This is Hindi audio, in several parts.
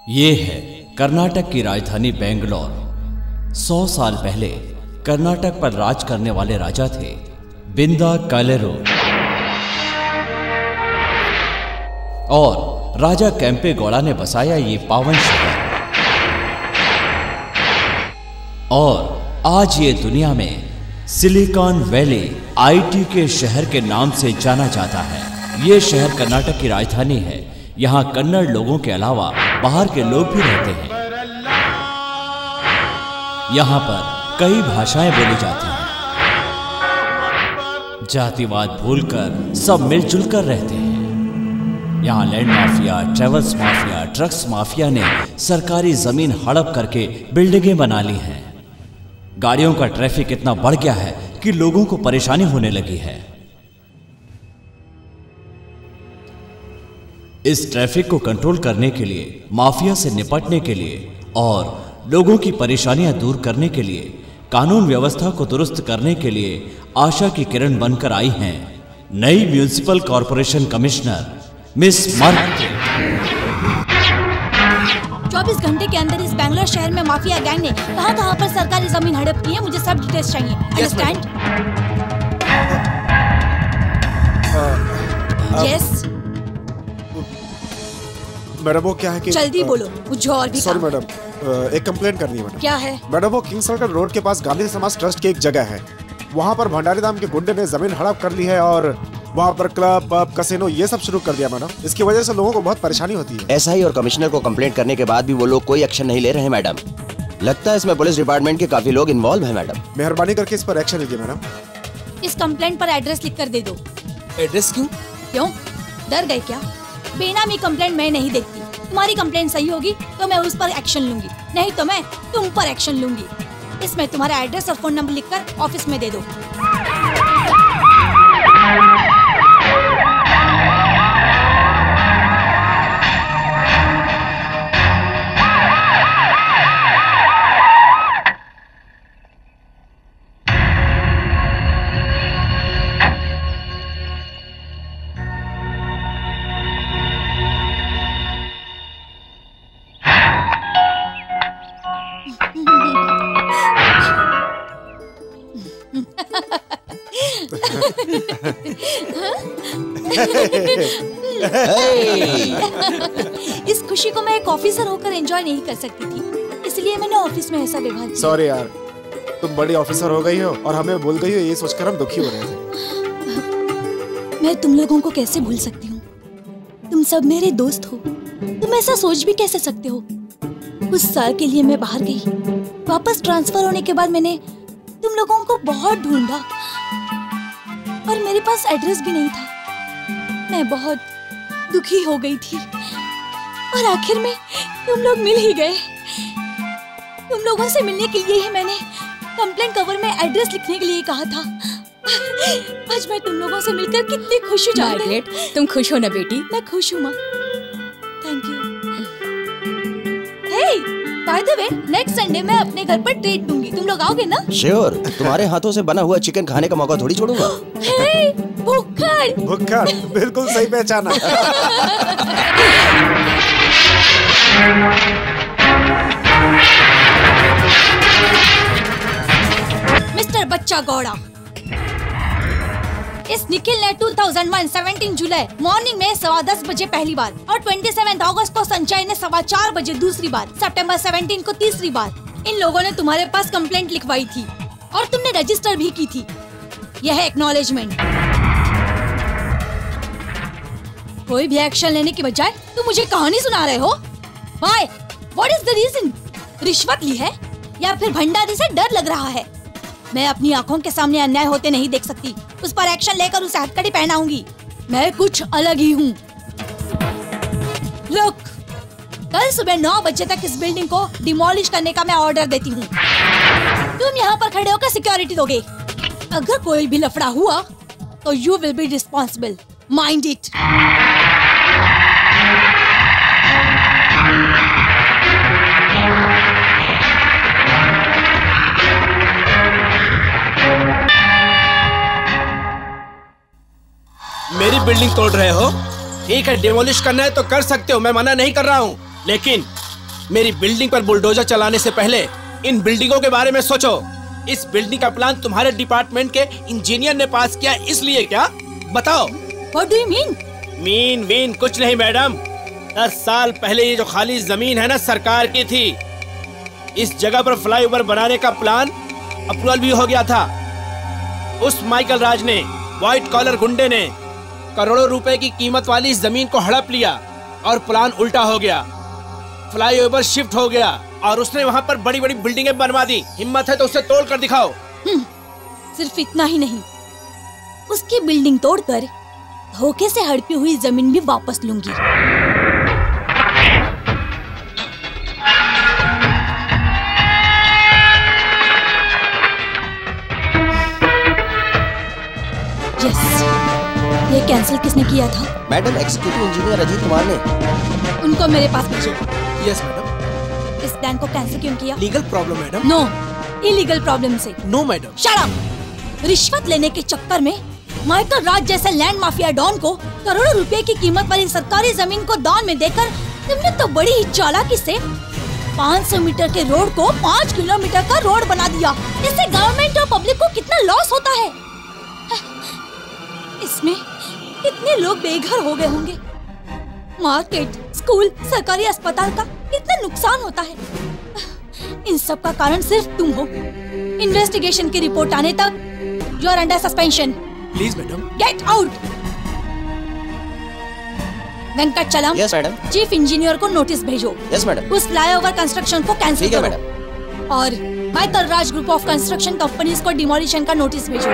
ये है कर्नाटक की राजधानी बेंगलोर। 100 साल पहले कर्नाटक पर राज करने वाले राजा थे बिंदा कालेरू और राजा केम्पेगौड़ा ने बसाया ये पावन शहर। और आज ये दुनिया में सिलिकॉन वैली आईटी के शहर के नाम से जाना जाता है। ये शहर कर्नाटक की राजधानी है। यहाँ कन्नड़ लोगों के अलावा बाहर के लोग भी रहते हैं। यहाँ पर कई भाषाएं बोली जाती हैं। जातिवाद भूलकर सब मिलजुल कर रहते हैं। यहाँ land mafia, travels mafia, drugs mafia ने सरकारी जमीन हड़प करके बिल्डिंगें बना ली हैं। गाड़ियों का ट्रैफिक इतना बढ़ गया है कि लोगों को परेशानी होने लगी है। इस ट्रैफिक को कंट्रोल करने के लिए, माफिया से निपटने के लिए और लोगों की परेशानियां दूर करने के लिए, कानून व्यवस्था को दुरुस्त करने के लिए आशा की किरण बनकर आई हैं नई म्युनिसिपल कॉरपोरेशन कमिश्नर मिस मर्क। 24 घंटे के अंदर इस बेंगलोर शहर में माफिया गैंग ने कहां-कहां पर सरकारी जमीन हड़प की है, मुझे सब डिटेल्स चाहिए। अंडरस्टैंड? यस मैडम, वो क्या है कि जल्दी बोलो, मुझे और भी सॉरी मैडम, एक कंप्लेंट करनी है मैडम। क्या है? मैडम, वो किंग सर्कल रोड के पास गांधी समाज ट्रस्ट की एक जगह है। वहाँ पर भंडारी धाम के गुंडे ने जमीन हड़प कर ली है और वहाँ पर क्लब, पब, कसिनो ये सब शुरू कर दिया मैडम। इसकी वजह से लोगों को बहुत परेशानी होती है। एसआई और कमिश्नर को कंप्लेंट करने के बाद भी वो लोग कोई एक्शन नहीं ले रहे हैं मैडम। लगता है इसमें पुलिस डिपार्टमेंट के काफी लोग इन्वॉल्व हैं मैडम। मेहरबानी करके इस पर एक्शन लीजिए मैडम। इस कंप्लेंट पर एड्रेस लिख कर दे दो। एड्रेस क्यों? क्यों डर गए क्या? बेनामी कंप्लेंट मैं नहीं देखती। तुम्हारी कंप्लेंट सही होगी तो मैं उस पर एक्शन लूंगी, नहीं तो मैं तुम पर एक्शन लूंगी। इसमें तुम्हारा एड्रेस और फोन नंबर लिखकर ऑफिस में दे दो। इस खुशी को मैं एक ऑफिसर होकर एंजॉय नहीं कर सकती थी, इसलिए मैंने ऑफिस में ऐसा व्यवहार किया। सॉरी यार, तुम बड़ी ऑफिसर हो गई हो और हमें भूल गई हो, ये सोचकर हम दुखी हो रहे थे। मैं तुम लोगों को कैसे भूल सकती हूँ? तुम सब मेरे दोस्त हो, तुम ऐसा सोच भी कैसे सकते हो? कुछ साल के लिए मैं बाहर गई, वापस ट्रांसफर होने के बाद मैंने तुम लोगों को बहुत ढूंढा और मेरे पास एड्रेस भी नहीं था। मैं बहुत दुखी हो गई थी और आखिर में तुम लोग मिल ही गए। तुम लोगों से मिलने के लिए ही मैंने कंप्लेंट कवर में एड्रेस लिखने के लिए कहा था। आज मैं तुम लोगों से मिलकर कितनी खुश हूँ। मार्गरेट, तुम खुश हो ना बेटी? मैं खुश हूँ माँ, thank you. Hey, by the way, next Sunday मैं अपने घर पर ट्रीट दूंगी, तुम लोग आओगे ना? श्योर, तुम्हारे हाथों से बना हुआ चिकन खाने का मौका थोड़ी छोड़ूंगा। हे, भुक्कड़। भुक्कड़, बिल्कुल सही पहचाना। मिस्टर बच्चा गौड़ा, इस निखिल ने 2001 17 जुलाई मॉर्निंग में 10:15 बजे पहली बार और 27 अगस्त को संजय ने 4:15 बजे दूसरी बार, सितंबर 17 को तीसरी बार इन लोगों ने तुम्हारे पास कंप्लेंट लिखवाई थी और तुमने रजिस्टर भी की थी। यह है एक्नॉलेजमेंट। कोई भी एक्शन लेने की बजाय तुम मुझे कहानी सुना रहे हो। Why? What is the reason? रिश्वत ली है या फिर भंडारी से डर लग रहा है? मैं अपनी आंखों के सामने अन्याय होते नहीं देख सकती। उस पर एक्शन लेकर उसे हथकड़ी पहनाऊंगी। मैं कुछ अलग ही हूँ। Look, कल सुबह 9 बजे तक इस बिल्डिंग को डिमोलिश करने का मैं ऑर्डर देती हूँ। तुम यहाँ पर खड़े होकर सिक्योरिटी दोगे। अगर कोई भी लफड़ा हुआ तो you will be responsible. Mind it. मेरी बिल्डिंग तोड़ रहे हो? ठीक है, डिमोलिश करना है तो कर सकते हो, मैं मना नहीं कर रहा हूँ, लेकिन मेरी बिल्डिंग पर बुलडोजर चलाने से पहले इन बिल्डिंगों के बारे में सोचो। इस बिल्डिंग का प्लान तुम्हारे डिपार्टमेंट के इंजीनियर ने पास किया, इसलिए क्या? बताओ। What do you mean? Mean कुछ नहीं मैडम। 10 साल पहले ये जो खाली जमीन है ना, सरकार की थी। इस जगह पर फ्लाईओवर बनाने का प्लान अप्रूवल भी हो गया था। उस माइकल राज ने, व्हाइट कॉलर गुंडे ने करोड़ों रुपए की कीमत वाली इस जमीन को हड़प लिया और प्लान उल्टा हो गया। फ्लाईओवर शिफ्ट हो गया और उसने वहां पर बड़ी बड़ी बिल्डिंगें बनवा दी। हिम्मत है तो उसे तोड़ कर दिखाओ। सिर्फ इतना ही नहीं, उसकी बिल्डिंग तोड़कर धोखे से हड़पी हुई जमीन भी वापस लूंगी। यस, ये कैंसिल किसने किया था? Madam, executive engineer Ajit Kumar ने। उनको मेरे पास भेजो। Yes madam. इस प्लान को कैंसिल क्यों किया? Legal problem madam. No, illegal problem से। No madam. Shut up! रिश्वत लेने के चक्कर में माइकल राज जैसे लैंड माफिया डॉन को करोड़ों रुपए की कीमत वाली सरकारी जमीन को दान में देकर तुमने तो बड़ी ही चालाकी से 500 मीटर के रोड को 5 किलोमीटर का रोड बना दिया। इससे गवर्नमेंट और पब्लिक को कितना लॉस होता है। इसमें कितने लोग बेघर हो गए होंगे। मार्केट, स्कूल, सरकारी अस्पताल का कितना नुकसान होता है। इन सब का कारण सिर्फ तुम हो। इन्वेस्टिगेशन की रिपोर्ट आने तक you are under suspension. Please madam. Get out. Venkatachalam, yes madam. Chief engineer को नोटिस भेजो। Yes madam. उस फ्लाईओवर कंस्ट्रक्शन को कैंसिल ठीक है करो। मैडम। और Michael Raj group of construction companies को डिमोलिशन का नोटिस भेजो।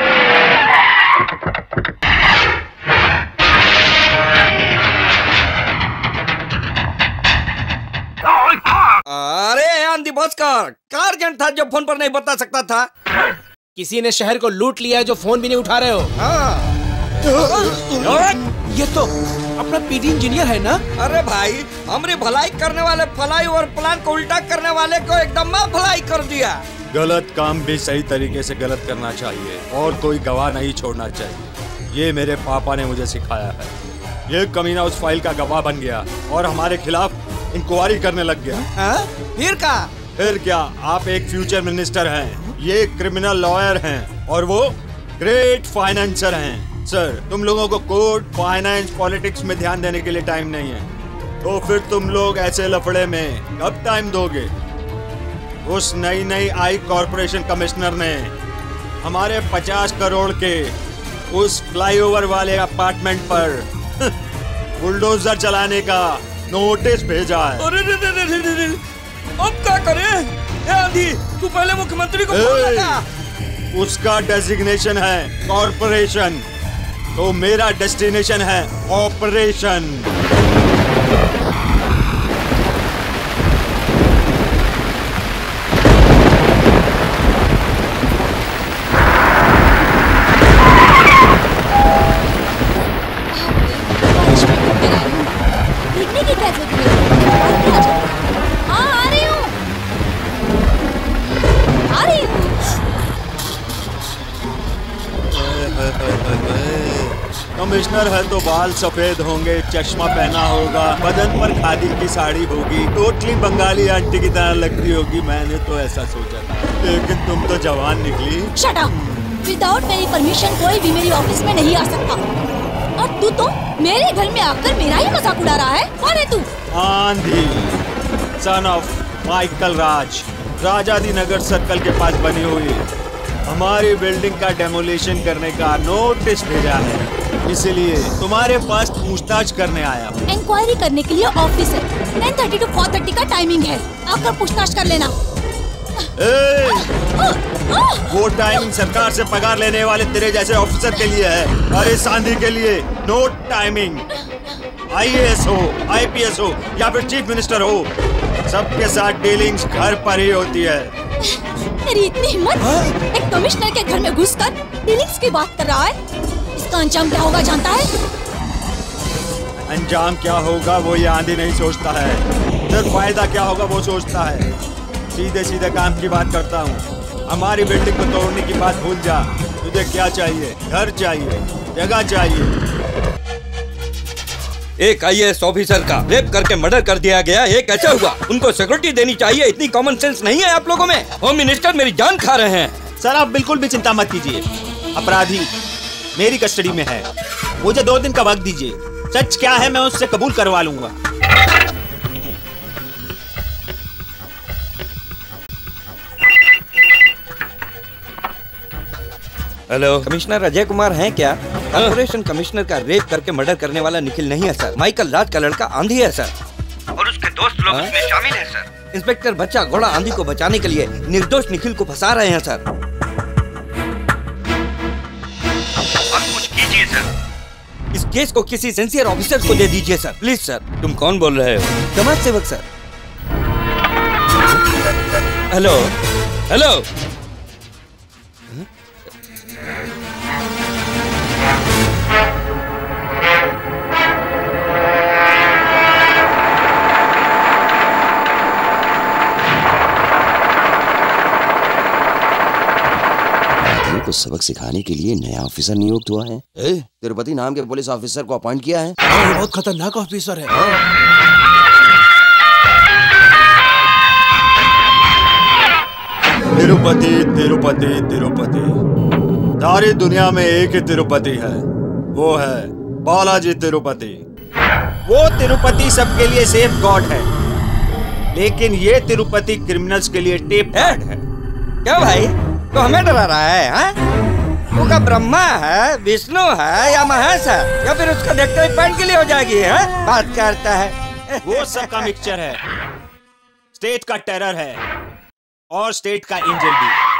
अरे आंधी बस कार एजेंट था जो फोन पर नहीं बता सकता था। किसी ने शहर को लूट लिया है जो फोन भी नहीं उठा रहे हो। हाँ। ये तो अपना पीडी इंजीनियर है ना? अरे भाई, हमरी भलाई करने वाले फलाई और प्लान को उल्टा करने वाले को एकदम भलाई कर दिया। गलत काम भी सही तरीके से गलत करना चाहिए और कोई गवाह नहीं छोड़ना चाहिए। ये मेरे पापा ने मुझे सिखाया है। ये कमीना उस फाइल का गवाह बन गया और हमारे खिलाफ इंक्वायरी करने लग गया। हाँ? फिर क्या? आप एक फ्यूचर मिनिस्टर हैं, ये क्रिमिनल लॉयर हैं और वो ग्रेट फाइनेंसर हैं। सर, तुम लोगों को कोर्ट, फाइनेंस, पॉलिटिक्स में ध्यान देने के लिए टाइम नहीं है, तो फिर तुम लोग ऐसे लफड़े में कब टाइम दोगे? उस नई आई कॉरपोरेशन कमिश्नर ने हमारे 50 करोड़ के उस फ्लाईओवर वाले अपार्टमेंट पर बुलडोजर चलाने का नोटिस भेजा है। अरे अब क्या करें? आंधी, तू पहले मुख्यमंत्री को फोन लगा। उसका डेजिग्नेशन है कॉरपोरेशन, तो मेरा डेस्टिनेशन है ऑपरेशन। कमिश्नर है तो बाल सफेद होंगे, चश्मा पहना होगा, बदन पर खादी की साड़ी होगी, टोटली बंगाली आंटी की तरह लगती होगी। मैंने तो ऐसा सोचा था, लेकिन तुम तो जवान निकली। Shut up! विदाउट मेरी परमिशन कोई भी मेरी ऑफिस में नहीं आ सकता। और तू तो मेरे घर में आकर मेरा ही मजाक उड़ा रहा है। कौन है तू? Aandhi, son of Michael Raj, Rajadi Nagar circle के पास बनी हुई हमारी बिल्डिंग का डेमोलिशन करने का नोटिस भेजा है, इसलिए तुम्हारे पास पूछताछ करने आया हूँ। इंक्वायरी करने के लिए ऑफिस है। 10:30 to 4:30 का टाइमिंग है, आकर पूछताछ कर लेना। वो टाइमिंग सरकार से पगार लेने वाले तेरे जैसे ऑफिसर के लिए है, अरे सांधी के लिए नो टाइमिंग। IAS हो, IPS हो या फिर चीफ मिनिस्टर हो, सबके साथ डीलिंग्स घर पर ही होती है। तेरी इतनी हिम्मत, एक कमिश्नर के घर में घुसकर डीलिंग्स की बात कर रहा है? इसका अंजाम क्या होगा जानता है? अंजाम क्या होगा वो ये आंधी नहीं सोचता है, सिर्फ फायदा क्या होगा वो सोचता है। सीधे सीधे काम की बात करता हूँ। हमारी बिल्डिंग को तोड़ने की बात भूल जा। तुझे क्या चाहिए? घर चाहिए, जगह चाहिए। एक IAS ऑफिसर का रेप करके मर्डर कर दिया गया, ये कैसे हुआ? उनको सिक्योरिटी देनी चाहिए, इतनी कॉमन सेंस नहीं है आप लोगों में। होम मिनिस्टर मेरी जान खा रहे हैं। सर आप बिल्कुल भी चिंता मत कीजिए, अपराधी मेरी कस्टडी में है। मुझे 2 दिन का वक्त दीजिए, सच क्या है मैं उससे कबूल करवा लूंगा। हेलो, कमिश्नर अजय कुमार हैं क्या? कॉर्पोरेशन कमिश्नर का रेप करके मर्डर करने वाला निखिल नहीं है सर, माइकल राज का लड़का आंधी है सर, और उसके दोस्त लोग इसमें शामिल हैं सर। इंस्पेक्टर बच्चा घोड़ा आंधी को बचाने के लिए निर्दोष निखिल को फंसा रहे हैं सर। और कुछ कीजिए सर, इस केस को किसी सिंसियर ऑफिसर को दे दीजिए सर, प्लीज सर। तुम कौन बोल रहे हो? समाज सेवक सर। हेलो हेलो, को सबक सिखाने के लिए नया ऑफिसर नियुक्त हुआ है। तिरुपति नाम के पुलिस ऑफिसर को अपॉइंट किया है। बहुत खतरनाक ऑफिसर है। तिरुपति तिरुपति तिरुपति, सारी दुनिया में एक ही तिरुपति है, वो है बालाजी तिरुपति। वो तिरुपति सबके लिए सेफ गॉड है, लेकिन ये तिरुपति क्रिमिनल्स के लिए टेप गार्ड है। क्या भाई, तो हमें डरा रहा है? हाँ? वो का ब्रह्मा है, विष्णु है या महेश है, या फिर उसका देखते ही पैंट के लिए हो जाएगी? है बात करता है। वो सबका मिक्सचर है, स्टेट का टेरर है और स्टेट का एंजल भी।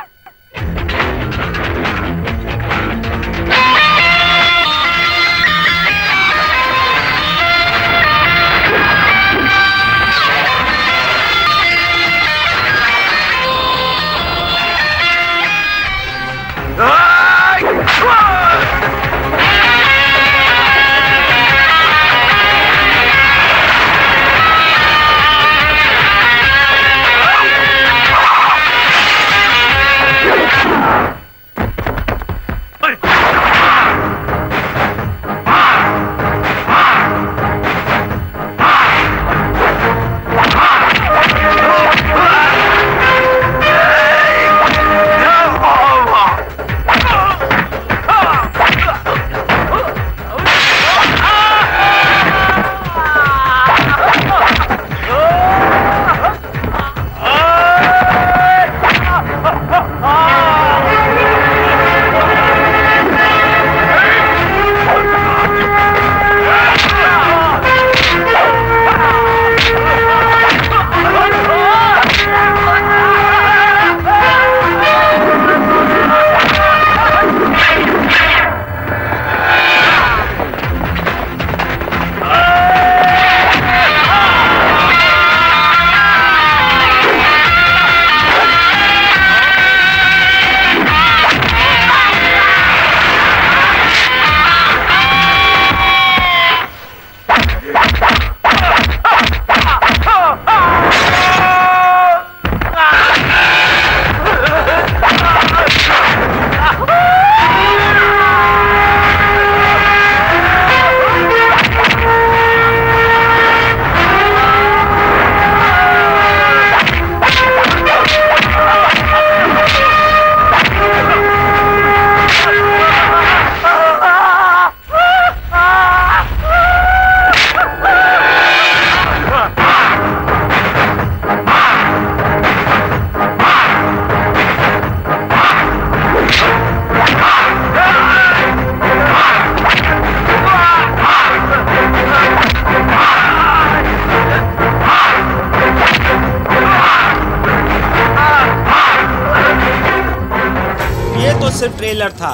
सिर्फ ट्रेलर था,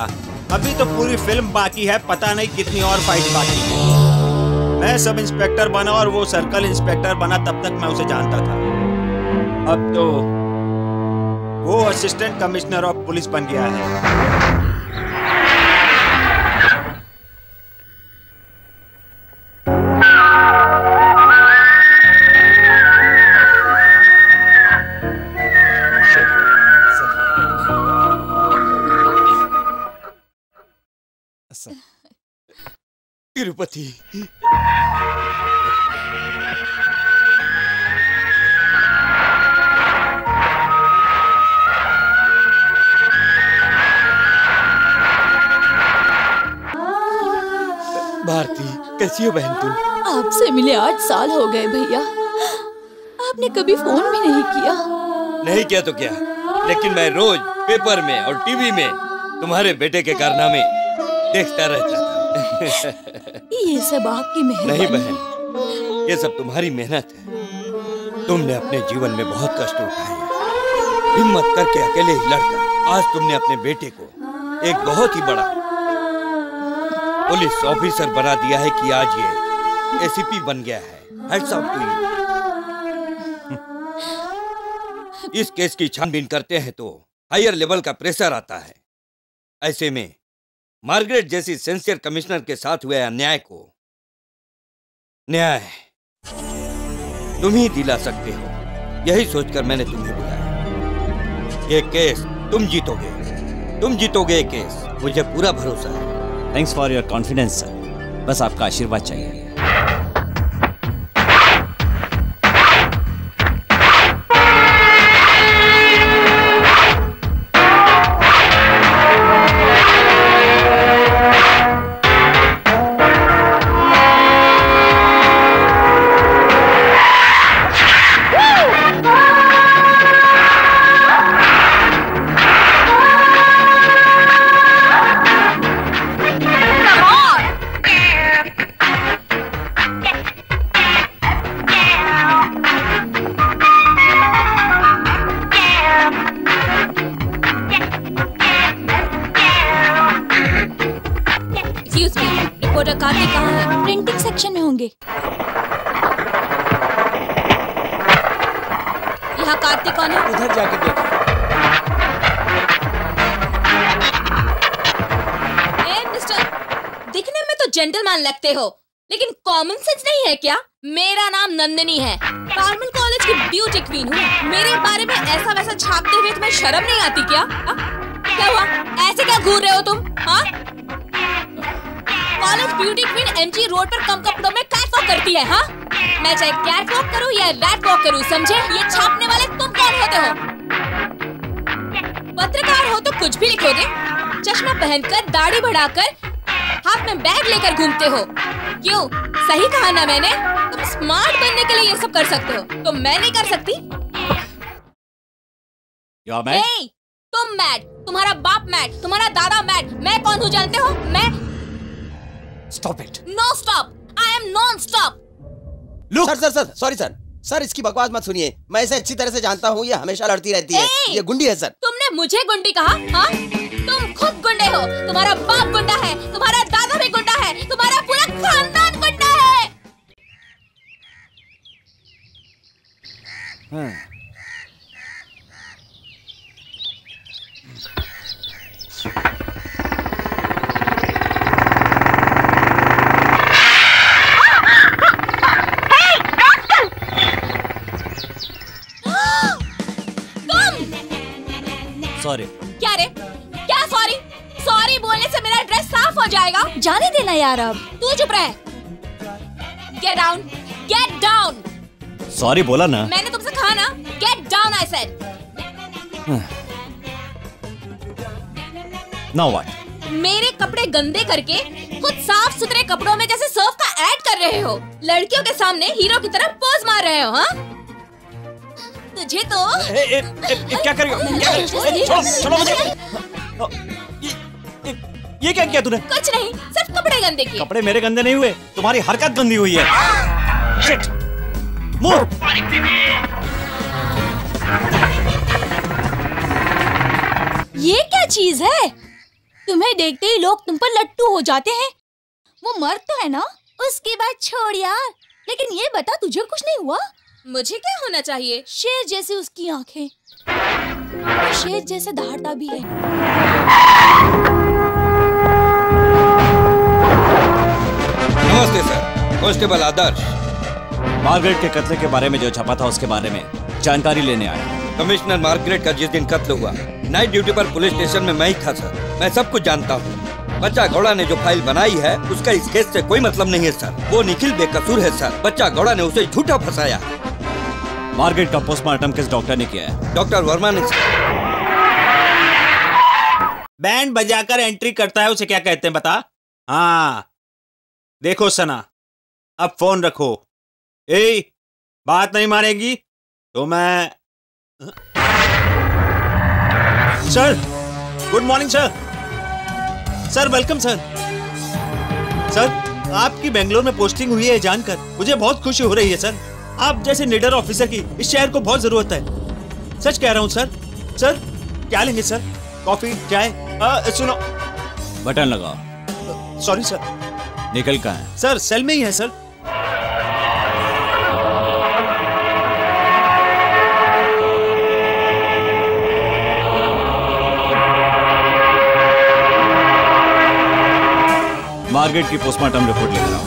अभी तो पूरी फिल्म बाकी है, पता नहीं कितनी और फाइट बाकी है। मैं सब इंस्पेक्टर बना और वो सर्कल इंस्पेक्टर बना, तब तक मैं उसे जानता था। अब तो वो असिस्टेंट कमिश्नर ऑफ पुलिस बन गया है। तिरुपति भारती, कैसी हो बहन तुम? आपसे मिले 8 साल हो गए भैया। आपने कभी फोन भी नहीं किया। नहीं किया तो क्या, लेकिन मैं रोज पेपर में और टीवी में तुम्हारे बेटे के कारनामे देखता रहता था। ये सब आपकी मेहनत नहीं बहन, ये सब तुम्हारी मेहनत है। तुमने अपने जीवन में बहुत कष्ट उठाए, हिम्मत करके अकेले ही लड़कर आज तुमने अपने बेटे को एक बहुत ही बड़ा पुलिस ऑफिसर बना दिया है कि आज ये एसीपी बन गया है। Hats off to you. इस केस की छानबीन करते हैं तो हायर लेवल का प्रेशर आता है। ऐसे में मार्गरेट जैसी सिंसियर कमिश्नर के साथ हुए अन्याय को न्याय तुम ही दिला सकते हो। यही सोचकर मैंने तुम्हें बुलाया। ये केस तुम जीतोगे ये केस, मुझे पूरा भरोसा है। Thanks for your confidence sir. बस आपका आशीर्वाद चाहिए। प्रिंटिंग सेक्शन में होंगे। यहाँ कार्तिक कौन है? उधर जाके देखो। मिस्टर, दिखने में तो जेंटलमैन लगते हो, लेकिन कॉमन सेंस नहीं है क्या? मेरा नाम नंदिनी है, कार्मल कॉलेज की ब्यूटी क्वीन हूँ। मेरे बारे में ऐसा वैसा छापते हुए तुम्हें शर्म नहीं आती क्या? क्या हुआ? ऐसे क्या घूर रहे हो तुम? हाँ? College beauty queen MG road पर कम कपड़ों में कैटवॉक करती है। हाँ, मैं चाहे कैटवॉक करूँ या रैट वॉक करूँ, समझे? ये छापने वाले तुम कौन होते हो? पत्रकार हो तो कुछ भी लिखोगे, चश्मा पहनकर, दाढ़ी बढ़ाकर, हाथ में बैग लेकर घूमते हो। क्यों? सही कहा ना मैंने? तुम स्मार्ट बनने के लिए ये सब कर सकते हो, तो मैं नहीं कर सकती? hey, तुम मैड, तुम्हारा बाप मैड, तुम्हारा दादा मैड, मैं कौन हूँ जानते हो? मैं Stop it. No stop. I am non-stop. Look. Sir sorry sir इसकी बकवास मत सुनिए। मैं इसे अच्छी तरह से जानता हूँ, ये हमेशा लड़ती रहती है। ये गुंडी है सर। तुमने मुझे गुंडी कहा? हाँ? तुम खुद गुंडे हो। तुम्हारा बाप गुंडा है, तुम्हारा दादा भी गुंडा है, तुम्हारा पूरा खानदान गुंडा है। सॉरी। क्या रे? क्या सॉरी? सॉरी बोलने से मेरा ड्रेस साफ हो जाएगा? जाने देना यार अब। तू चुप रह। Get down. Get down. Sorry बोला ना। मैंने तुमसे कहा ना, Get down I said. Now what? मेरे कपड़े गंदे करके खुद साफ सुथरे कपड़ों में जैसे सर्फ का ऐड कर रहे हो। लड़कियों के सामने हीरो की तरह पोज मार रहे हो। हाँ? तुझे तो क्या कर रही हो? छोड़ो मुझे। ये क्या किया तूने? कुछ नहीं, सिर्फ कपड़े गंदे किए। कपड़े मेरे गंदे नहीं हुए, तुम्हारी हरकत गंदी हुई है। शिट! मूव! ये क्या चीज है? तुम्हें देखते ही लोग तुम पर लट्टू हो जाते हैं। वो मर्द तो है ना? उसकी बात छोड़ यार। लेकिन ये बता, तुझे कुछ नहीं हुआ? मुझे क्या होना चाहिए? शेर जैसी उसकी आंखें, शेर जैसे दहाड़ता भी है। नमस्ते सर, कांस्टेबल आदर्श। मार्गरेट के कत्ल के बारे में जो छपा था उसके बारे में जानकारी लेने आया। कमिश्नर मार्गरेट का जिस दिन कत्ल हुआ, नाइट ड्यूटी पर पुलिस स्टेशन में मैं ही था सर। मैं सब कुछ जानता हूँ। बच्चा गौड़ा ने जो फाइल बनाई है उसका इस केस से कोई मतलब नहीं है सर। वो निखिल बेकसूर है सर। बच्चा गौड़ा ने उसे झूठा फंसाया। मार्गरेट का पोस्टमार्टम किस डॉक्टर ने किया है? डॉक्टर वर्मा ने सर। बैंड बजाकर एंट्री करता है उसे क्या कहते हैं बता? हाँ देखो सना, अब फोन रखो। बात नहीं मानेगी तो मैं। Sir good morning sir. Sir welcome sir. Sir आपकी बेंगलोर में पोस्टिंग हुई है जानकर मुझे बहुत खुशी हो रही है सर। आप जैसे निडर ऑफिसर की इस शहर को बहुत जरूरत है। सच कह रहा हूँ सर। सर क्या लेंगे सर? कॉफी चाय? सुनो। बटन लगाओ। Sorry sir. निकल कहाँ है? सर सेल में ही है सर। मार्गरेट की पोस्टमार्टम रिपोर्ट लेकर आओ।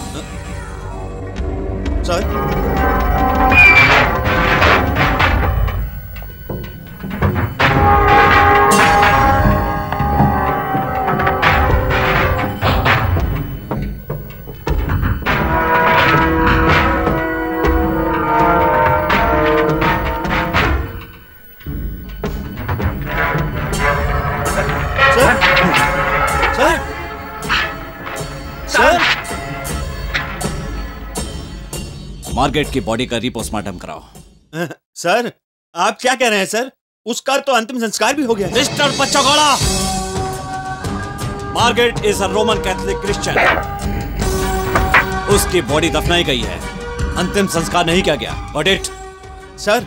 सर मार्गरेट की बॉडी का रीपोस्टमार्टम कराओ। सर आप क्या कह रहे हैं सर? उसका तो अंतिम संस्कार भी हो गया। Mister Bachcha Gowda, Margaret is a Roman Catholic Christian. उसकी बॉडी दफनाई गई है, अंतिम संस्कार नहीं किया गया। Got it? सर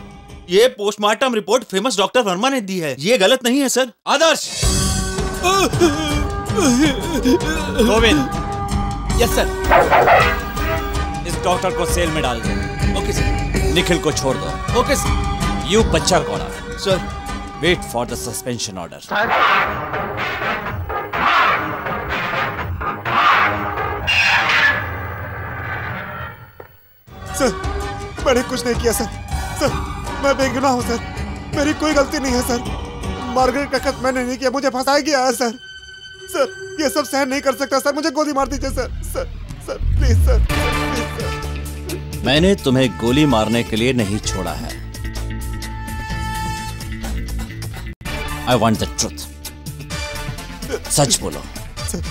ये postmortem report famous doctor Verma ने दी है, ये गलत नहीं है सर। आदर्श। गोविंद। Yes sir. इस डॉक्टर को सेल में डाल दो। Okay sir. निखिल को छोड़ दो। Okay sir. You Bachcha Gowda sir wait for the suspension order. Sir मैंने कुछ नहीं किया सर। सर मैं बेगुनाह हूँ सर, मेरी कोई गलती नहीं है सर। मार्गरेट का कत्ल मैंने नहीं किया, मुझे फंसाया गया है सर। सर ये सब सहन नहीं कर सकता सर, मुझे गोली मार दीजिए sir. Sir sir please sir, please sir. मैंने तुम्हें गोली मारने के लिए नहीं छोड़ा है। I want the truth. सच बोलो। सर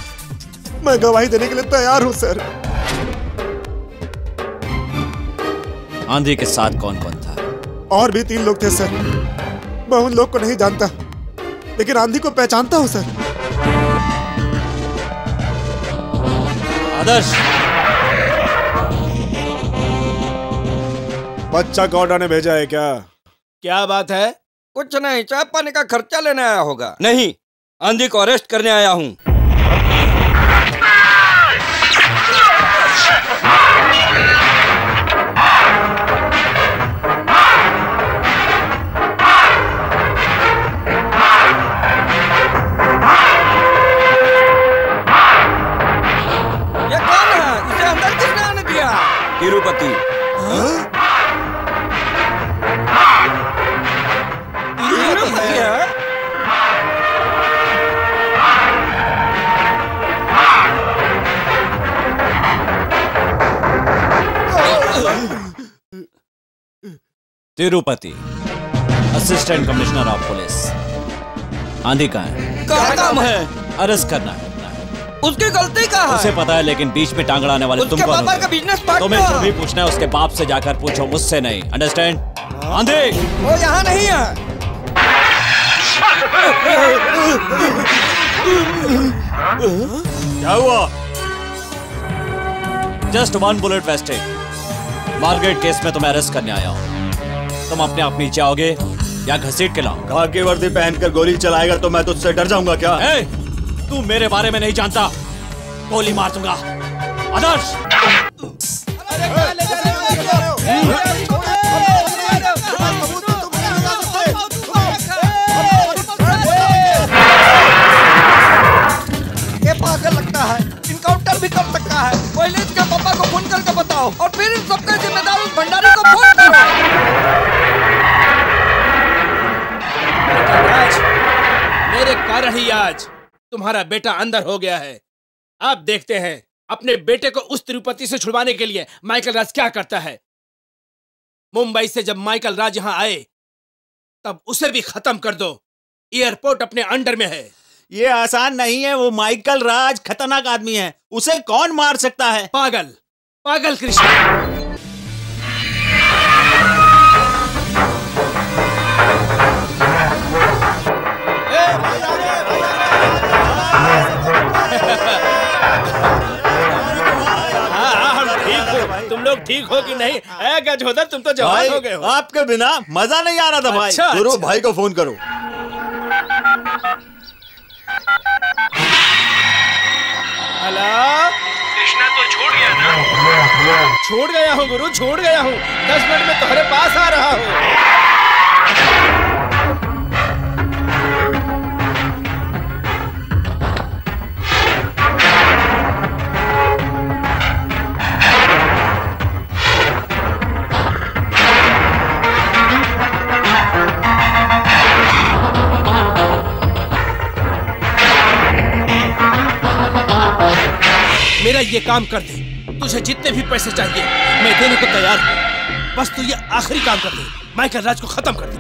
मैं गवाही देने के लिए तैयार हूं सर। आंधी के साथ कौन कौन था? और भी 3 लोग थे सर। मैं उन लोग को नहीं जानता, लेकिन आंधी को पहचानता हूं सर। आदर्श। बच्चा गौड़ा ने भेजा है क्या? क्या बात है? कुछ नहीं, चाय पानी का खर्चा लेने आया होगा। नहीं, आंधी को अरेस्ट करने आया हूँ। ये कौन है? इसे अंदर किसने आने दिया? Tirupati. Tirupati, assistant commissioner of police. आंधी कहाँ है? क्या काम है? अरेस्ट करना है। उसकी गलती का है। उसे पता है, लेकिन बीच में टांग अड़ाने वाले तुम कौन हो? पापा का बिजनेस पार्टनर। तुम्हें जो भी पूछना है उसके बाप से जाकर पूछो, मुझसे नहीं। अंडरस्टैंड? आंधी वो यहाँ नहीं है। क्या हुआ? Just 1 bullet wasted. Margaret case में तुम्हें अरेस्ट करने आया हूँ। तुम अपने आप नीचे आओगे या घसीट के लाऊं? खाकी वर्दी पहनकर गोली चलाएगा तो मैं तुझसे डर जाऊंगा क्या? तू मेरे बारे में नहीं जानता, गोली मार दूंगा। आदर्श। ये पागल लगता है, इनकाउंटर भी कर सकता है। पहले इसके पापा को फोन करके बताओ और फिर इन सबका जिम्मेदार उस भंडारी को फोन करो। आज मेरे कारण ही आज तुम्हारा बेटा अंदर हो गया है। अब देखते हैं अपने बेटे को उस तिरुपति से छुड़वाने के लिए माइकल राज क्या करता है। मुंबई से जब माइकल राज यहां आए तब उसे भी खत्म कर दो। एयरपोर्ट अपने अंडर में है। ये आसान नहीं है। वो माइकल राज खतरनाक आदमी है, उसे कौन मार सकता है? पागल पागल कृष्णा। तुम लोग ठीक हो कि नहीं? गजोदर तुम तो जवान हो गए हो। आपके बिना मजा नहीं आ रहा था भाई। अच्छा, गुरु अच्छा। भाई को फोन करो। हेलो कृष्णा, तो छोड़ गया ना? छोड़ गया हूँ गुरु, छोड़ गया हूँ। 10 मिनट में तुम्हारे पास आ रहा हूँ। मेरा ये काम कर दे, तुझे जितने भी पैसे चाहिए मैं देने को तैयार हूँ। बस तू ये आखिरी काम कर दे, माइकल राज को खत्म कर दे।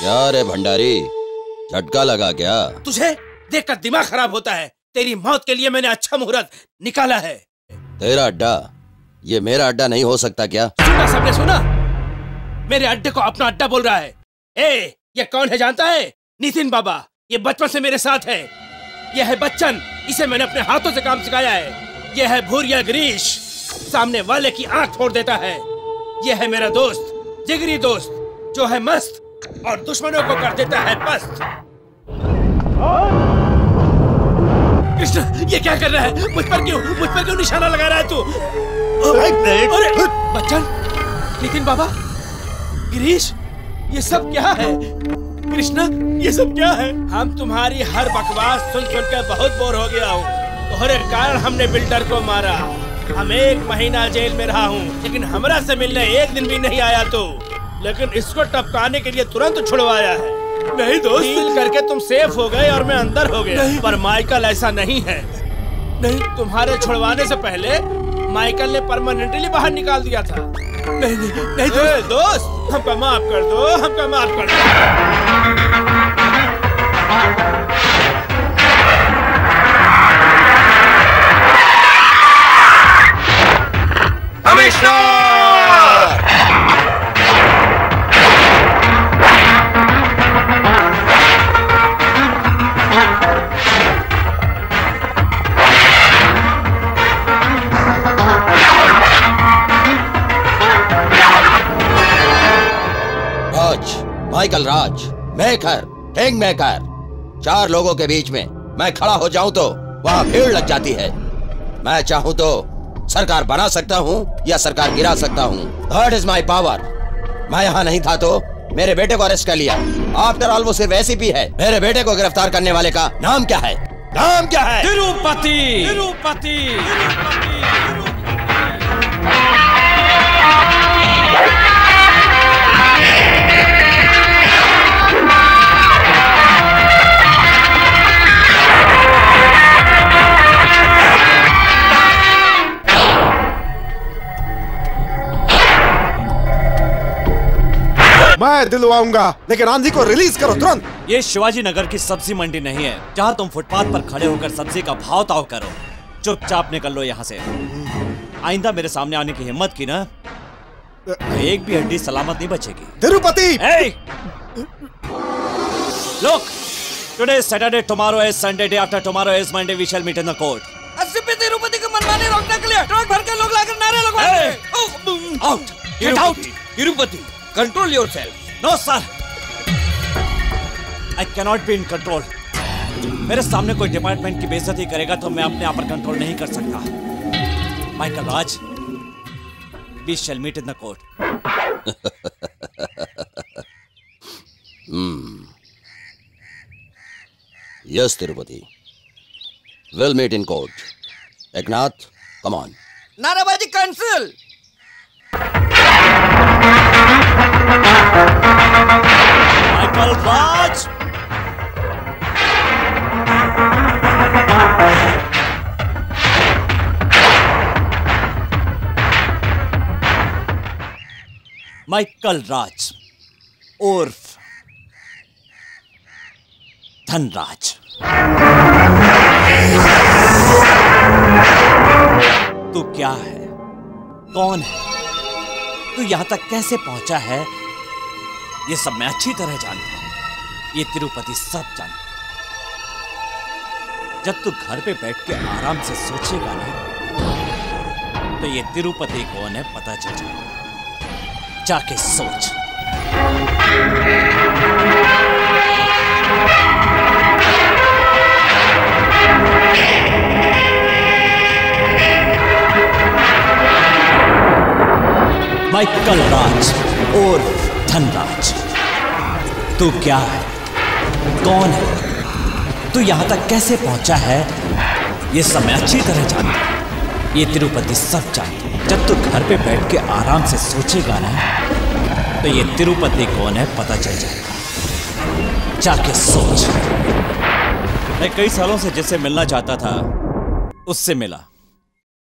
क्या रे भंडारी, झटका लगा क्या? तुझे देखकर दिमाग खराब होता है। तेरी मौत के लिए मैंने अच्छा मुहूर्त निकाला है। तेरा अड्डा ये मेरा अड्डा नहीं हो सकता क्या? सुना सबने सुना? मेरे अड्डे को अपना अड्डा बोल रहा है। ये कौन है जानता है? नितिन बाबा। ये बचपन से मेरे साथ है। ये है बच्चन, इसे मैंने अपने हाथों से काम सिखाया है। ये है भूरिया गिरीश, सामने वाले की आंख फोड़ देता है। ये है मेरा दोस्त, जिगरी दोस्त, जो है मस्त और दुश्मनों को कर देता है पस्त। कृष्ण, ये क्या कर रहा है? मुझ पर क्यों निशाना लगा रहा है तू? अरे बच्चन, नितिन बाबा, गिरीश, ये सब क्या है? कृष्ण, ये सब क्या है? हम तुम्हारी हर बकवास सुन कर बहुत बोर हो गया हूँ। तुम्हारे कारण हमने बिल्डर को मारा। हम 1 महीना जेल में रहा हूँ, लेकिन हमरा से मिलने एक दिन भी नहीं आया तो। लेकिन इसको टपकाने के लिए तुरंत छुड़वाया है। नहीं दोस्त, डील करके तुम सेफ हो गए और मैं अंदर हो गया। पर माइकल ऐसा नहीं है। नहीं, तुम्हारे छुड़वाने से पहले माइकल ने परमानेंटली बाहर निकाल दिया था। नहीं दोस्त, हमको माफ कर दो, हमको माफ कर दो। माइकल राज, मेकर, किंग मेकर। 4 लोगों के बीच में मैं खड़ा हो जाऊं तो वहां भीड़ लग जाती है। मैं चाहूं तो सरकार बना सकता हूं या सरकार गिरा सकता हूं। That is my power. मैं यहाँ नहीं था तो मेरे बेटे को अरेस्ट कर लिया। आफ्टर ऑल वो सिर्फ एसीपी है। मेरे बेटे को गिरफ्तार करने वाले का नाम क्या है? नाम क्या है? तिरुपति। तिरुपति। मैं दिलवाऊंगा, लेकिन आंधी को रिलीज करो तुरंत। ये शिवाजी नगर की सब्जी मंडी नहीं है जहाँ तुम फुटपाथ पर खड़े होकर सब्जी का भाव ताव करो। चुपचाप निकल लो यहाँ से। आइंदा मेरे सामने आने की हिम्मत की ना, एक भी हड्डी सलामत नहीं बचेगी। Tirupati! Look, today is Saturday, tomorrow is Sunday, day after tomorrow is Monday. We shall meet in the court. SP Tirupati को मनमानी रोकने के लिए ट्रक भर के लोग लाकर नारे लगवाएंगे। Out! Get out! Tirupati, control yourself. No, sir. I cannot be in control. मेरे सामने कोई डिपार्टमेंट की बेइज्जती करेगा तो मैं अपने आप पर कंट्रोल नहीं कर सकता। Michael Raj, we shall meet in the court. Yes Tirupati, We'll meet in court. Eknath, come on. नाराबाजी कैंसिल। माइकल राज, माइकल राज उर्फ धनराज। तू क्या है, कौन है, तू यहां तक कैसे पहुंचा है, ये सब मैं अच्छी तरह जानता हूं। ये तिरुपति सब जानता है। जब तू घर पे बैठ के आराम से सोचेगा ना, तो ये तिरुपति कौन है पता चल जाएगा। जाके सोच। माइकल राज उर्फ धनराज, तू क्या है, कौन है, तू यहां तक कैसे पहुंचा है, ये सब मैं अच्छी तरह जानता हूं। ये तिरुपति सब जानता है। जब तू घर पे बैठ के आराम से सोचेगा ना, तो ये तिरुपति कौन है पता चल जाएगा। जाके सोच। मैं कई सालों से जिससे मिलना चाहता था, उससे मिला।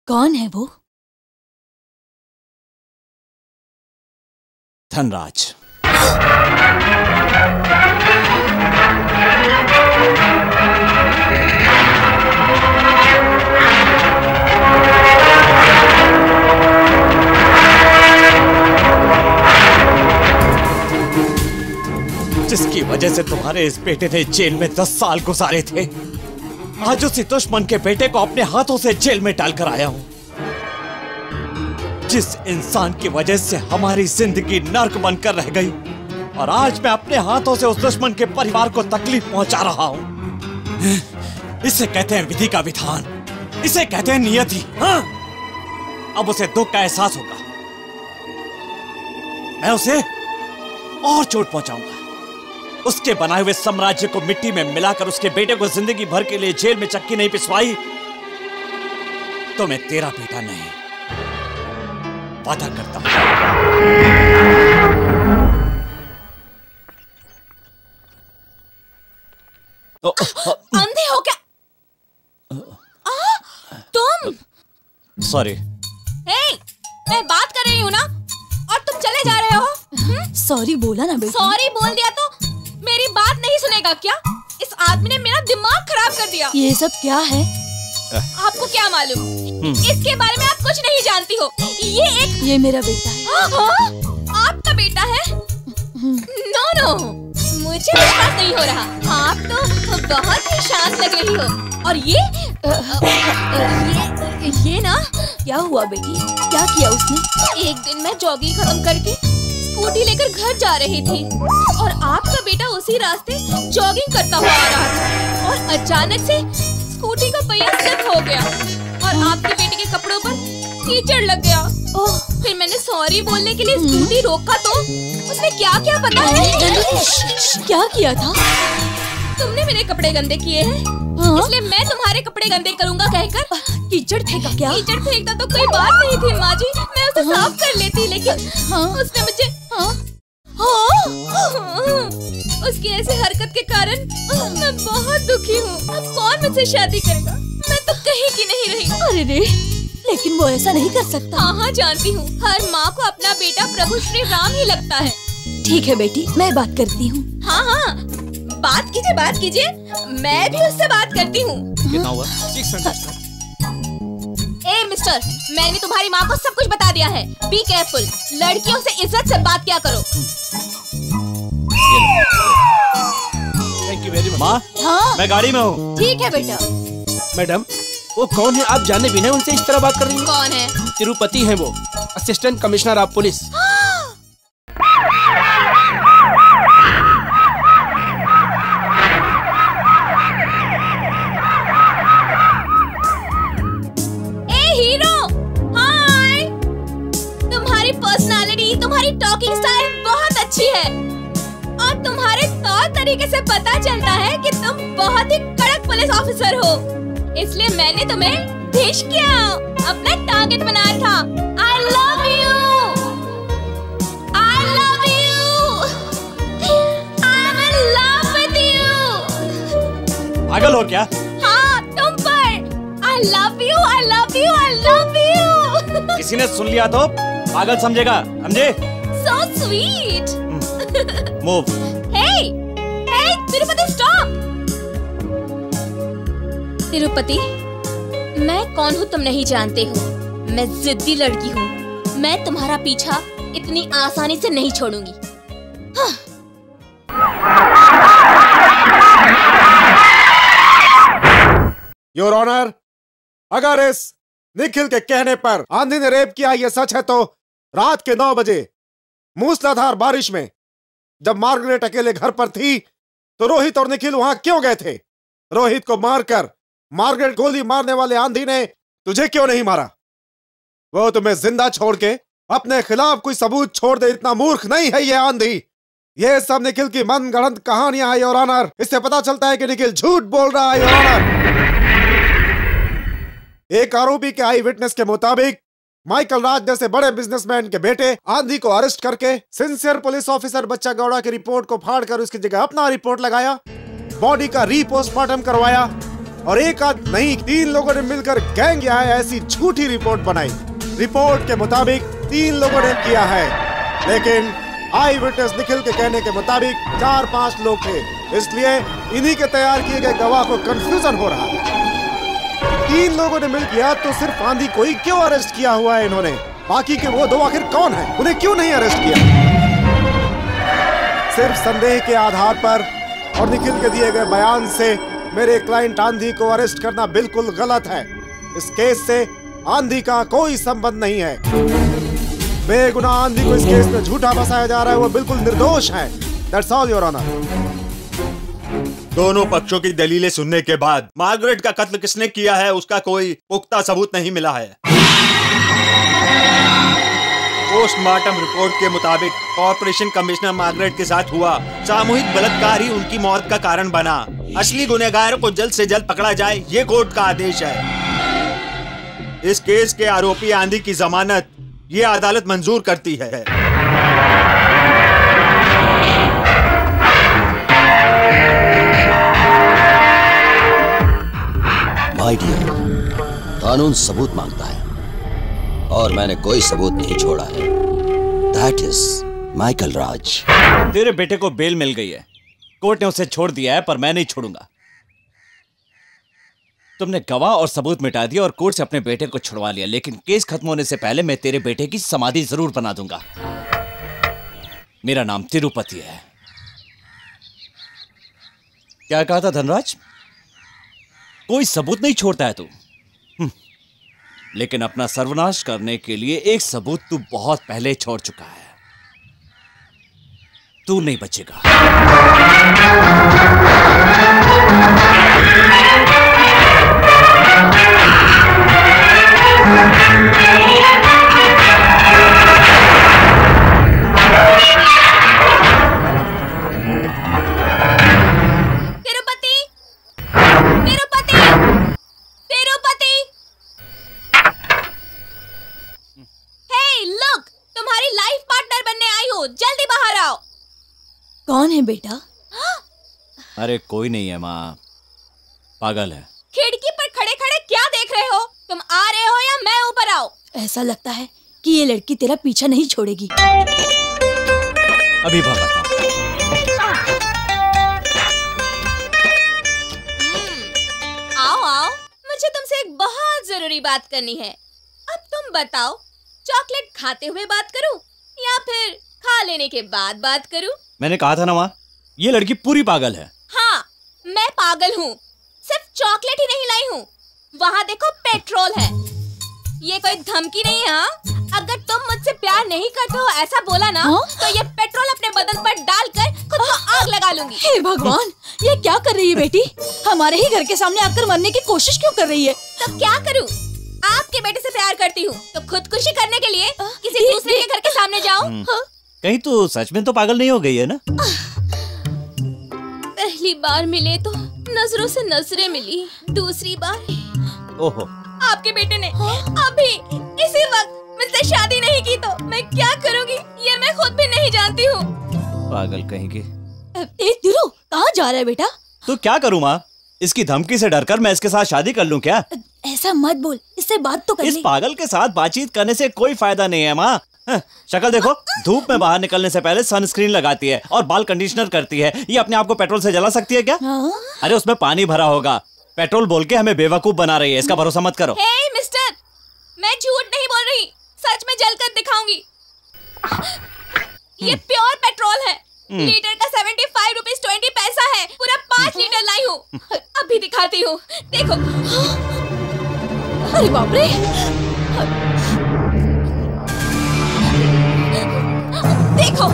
कौन है वो? धनराज। जिसकी वजह से तुम्हारे इस बेटे ने जेल में 10 साल गुजारे थे, आज उसी दुश्मन के बेटे को अपने हाथों से जेल में डालकर आया हूं। जिस इंसान की वजह से हमारी जिंदगी नर्क बनकर रह गई, और आज मैं अपने हाथों से उस दुश्मन के परिवार को तकलीफ पहुंचा रहा हूं। इसे कहते हैं विधि का विधान, इसे कहते हैं नियति। हाँ? अब उसे दुख का एहसास होगा। मैं उसे और चोट पहुंचाऊंगा। उसके बनाए हुए साम्राज्य को मिट्टी में मिलाकर उसके बेटे को जिंदगी भर के लिए जेल में चक्की नहीं पिसवाई, तो मैं तेरा बेटा नहीं, वादा करता हूं। अंधे हो क्या? तुम? सॉरी। मैं बात कर रही हूँ ना, और तुम चले जा रहे हो। सॉरी बोला ना बेटा। सॉरी बोल दिया तो मेरी बात नहीं सुनेगा क्या? इस आदमी ने मेरा दिमाग खराब कर दिया। ये सब क्या है? आपको क्या मालूम? इसके बारे में आप कुछ नहीं जानती हो। ये मेरा बेटा है। आपका बेटा है? नो, मुझे विश्वास नहीं हो रहा। आप तो बहुत ही शांत लग रही हो। और ये ना। क्या हुआ बेटी? क्या किया उसने? एक दिन मैं जॉगिंग खत्म करके स्कूटी लेकर घर जा रही थी, और आपका बेटा उसी रास्ते जॉगिंग करता हुआ आ रहा था, और अचानक से स्कूटी का पहिया स्लिप हो गया, और आपके बेटे के कपड़ों पर कीचड़ लग गया। फिर मैंने सॉरी बोलने के लिए स्कूटी रोका, तो उसने क्या क्या पता है? क्या किया था? तुमने मेरे कपड़े गंदे किए हैं, इसलिए मैं तुम्हारे कपड़े गंदे करूंगा कहकर कीचड़ फेंका क्या? कीचड़ फेंकता तो कोई बात नहीं थी माँ जी, मैं उसे साफ कर लेती, लेकिन उसने मुझे उसकी ऐसी हरकत के कारण मैं बहुत दुखी हूँ। अब कौन मुझसे शादी करेगा? मैं तो कहीं की नहीं रही। अरे रे, लेकिन वो ऐसा नहीं कर सकता। हाँ, जानती हूँ। हर माँ को अपना बेटा प्रभु श्री राम ही लगता है। ठीक है बेटी, मैं बात करती हूँ। हाँ, बात कीजिए। मैं भी उससे बात करती हूँ। कितना हुआ? 600। मिस्टर, मैंने तुम्हारी माँ को सब कुछ बता दिया है। बी केयरफुल, लड़कियों से इज्जत से बात किया करो। Thank you very much. माँ, हाँ, मैं गाड़ी में हूँ। ठीक है बेटा। मैडम, वो कौन है? आप जाने बिना उनसे इस तरह बात कर रही हैं? कौन है? तिरुपति है वो, असिस्टेंट कमिश्नर ऑफ पुलिस। तुम्हारी टॉकिंग स्टाइल बहुत अच्छी है, और तुम्हारे तौर तरीके से पता चलता है कि तुम बहुत ही कड़क पुलिस ऑफिसर हो। इसलिए मैंने तुम्हें डिश किया, अपना टारगेट बनाया था। I love you, I love you, I'm in love with you। पागल हो क्या? हाँ, तुम पर। I love you, I love you, I love you। किसी ने सुन लिया तो पागल समझेगा, समझे? So sweet। Move। Hey, hey, Tirupati stop। Tirupati, मैं कौन हूँ तुम नहीं जानते हो। मैं जिद्दी लड़की हूँ। मैं तुम्हारा पीछा इतनी आसानी से नहीं छोड़ूंगी। हाँ। योर ऑनर, अगर इस निखिल के कहने पर आंधी ने रेप किया ये सच है तो रात के 9 बजे मूसलाधार बारिश में जब मार्गरेट अकेले घर पर थी तो रोहित और निखिल वहां क्यों गए थे? रोहित को मारकर मार्गरेट गोली मारने वाले आंधी ने तुझे क्यों नहीं मारा? वो तुम्हें जिंदा छोड़ के अपने खिलाफ कोई सबूत छोड़ दे, इतना मूर्ख नहीं है ये आंधी। ये सब निखिल की मनगढ़ंत कहानियां हैं योर ऑनर। इससे पता चलता है कि निखिल झूठ बोल रहा है योर ऑनर। एक आरोपी के आई विटनेस के मुताबिक माइकल राज जैसे बड़े बिजनेसमैन के बेटे आंधी को अरेस्ट करके सिंसियर पुलिस ऑफिसर बच्चा गौड़ा की रिपोर्ट को फाड़कर उसकी जगह अपना रिपोर्ट लगाया, बॉडी का रीपोस्टमार्टम करवाया और एक आध नहीं 3 लोगों ने मिलकर गैंग या ऐसी झूठी रिपोर्ट बनाई। रिपोर्ट के मुताबिक 3 लोगों ने किया है, लेकिन आई विटनेस निखिल के कहने के मुताबिक 4-5 लोग थे। इसलिए इन्हीं के तैयार किए गए गवाह को कंफ्यूजन हो रहा है। 3 लोगों ने मिल किया तो सिर्फ आंधी को ही क्यों अरेस्ट किया हुआ है इन्होंने? बाकी के वो 2 आखिर कौन है? उन्हें क्यों नहीं अरेस्ट किया? सिर्फ संदेह के आधार पर और निखिल के दिए गए बयान से मेरे क्लाइंट आंधी को अरेस्ट करना बिल्कुल गलत है। इस केस से आंधी का कोई संबंध नहीं है। बेगुनाह आंधी को इस केस में झूठा फंसाया जा रहा है, वो बिल्कुल निर्दोष है। That's all, Your Honor। दोनों पक्षों की दलीलें सुनने के बाद मार्गरेट का कत्ल किसने किया है उसका कोई पुख्ता सबूत नहीं मिला है। पोस्टमार्टम रिपोर्ट के मुताबिक कॉर्पोरेशन कमिश्नर मार्गरेट के साथ हुआ सामूहिक बलात्कार ही उनकी मौत का कारण बना। असली गुनहगारों को जल्द से जल्द पकड़ा जाए, ये कोर्ट का आदेश है। इस केस के आरोपी आंधी की जमानत ये अदालत मंजूर करती है। माय डियर, कानून सबूत मांगता है और मैंने कोई सबूत नहीं छोड़ा है। दैट इज माइकल राज। तेरे बेटे को बेल मिल गई है, कोर्ट ने उसे छोड़ दिया है, पर मैं नहीं छोड़ूंगा। तुमने गवाह और सबूत मिटा दिया और कोर्ट से अपने बेटे को छुड़वा लिया, लेकिन केस खत्म होने से पहले मैं तेरे बेटे की समाधि जरूर बना दूंगा। मेरा नाम तिरुपति है। क्या कहा था धनराज? कोई सबूत नहीं छोड़ता है तू, लेकिन अपना सर्वनाश करने के लिए एक सबूत तू बहुत पहले छोड़ चुका है। तू नहीं बचेगा। तिरुपति, तिरुपति, तिरुपति। हे लुक, तुम्हारी लाइफ पार्टनर बनने आई हूँ, जल्दी बाहर आओ। कौन है बेटा? अरे कोई नहीं है माँ, पागल है। खिड़की पर खड़े खड़े क्या देख रहे हो? तुम आ रहे हो या मैं ऊपर आऊं? ऐसा लगता है कि ये लड़की तेरा पीछा नहीं छोड़ेगी। अभी बताओ। आओ आओ, मुझे तुमसे एक बहुत जरूरी बात करनी है। अब तुम बताओ, चॉकलेट खाते हुए बात करूं या फिर खा लेने के बाद बात करूं? मैंने कहा था ना माँ, ये लड़की पूरी पागल है। हाँ, मैं पागल हूँ। सिर्फ चॉकलेट ही नहीं लाई हूँ, वहाँ देखो पेट्रोल है। ये कोई धमकी नहीं है। हाँ? अगर तुम मुझसे प्यार नहीं करते हो ऐसा बोला ना, तो ये पेट्रोल अपने बदन पर डालकर खुद को आग लगा लूंगी। हे भगवान, ये क्या कर रही है बेटी? हमारे ही घर के सामने आकर मरने की कोशिश क्यों कर रही है? तो क्या करूँ? आपके बेटे से प्यार करती हूँ तो खुदकुशी करने के लिए किसी दूसरे के घर के सामने जाऊँ? कहीं तो सच में तो पागल नहीं हो गई है ना? पहली बार मिले तो नजरों से नजरें मिली, दूसरी बार ओहो, आपके बेटे ने अभी इसी वक्त मुझसे शादी नहीं की तो मैं क्या करूंगी ये मैं खुद भी नहीं जानती हूँ। पागल कहीं की। दिरो, कहाँ जा रहा है बेटा? तो क्या करूँ माँ, इसकी धमकी से डरकर मैं इसके साथ शादी कर लूँ क्या? ऐसा मत बोल, इससे बात तो कर ले। इस पागल के साथ बातचीत करने से कोई फायदा नहीं है माँ। शक्ल देखो, धूप में बाहर निकलने से पहले सनस्क्रीन लगाती है और बाल कंडीशनर करती है। ये अपने आप को पेट्रोल से जला सकती है क्या? अरे उसमें पानी भरा होगा, पेट्रोल बोल के हमें बेवकूफ बना रही है, इसका भरोसा मत करो। हे मिस्टर, मैं झूठ नहीं बोल रही, सच में जलकर दिखाऊंगी। ये प्योर पेट्रोल है, लीटर का 75 रुपीज 20 पैसा है, पूरा 5 लीटर लाई हूँ। अभी दिखाती हूँ, देखो। अरे बाप रे, देखो,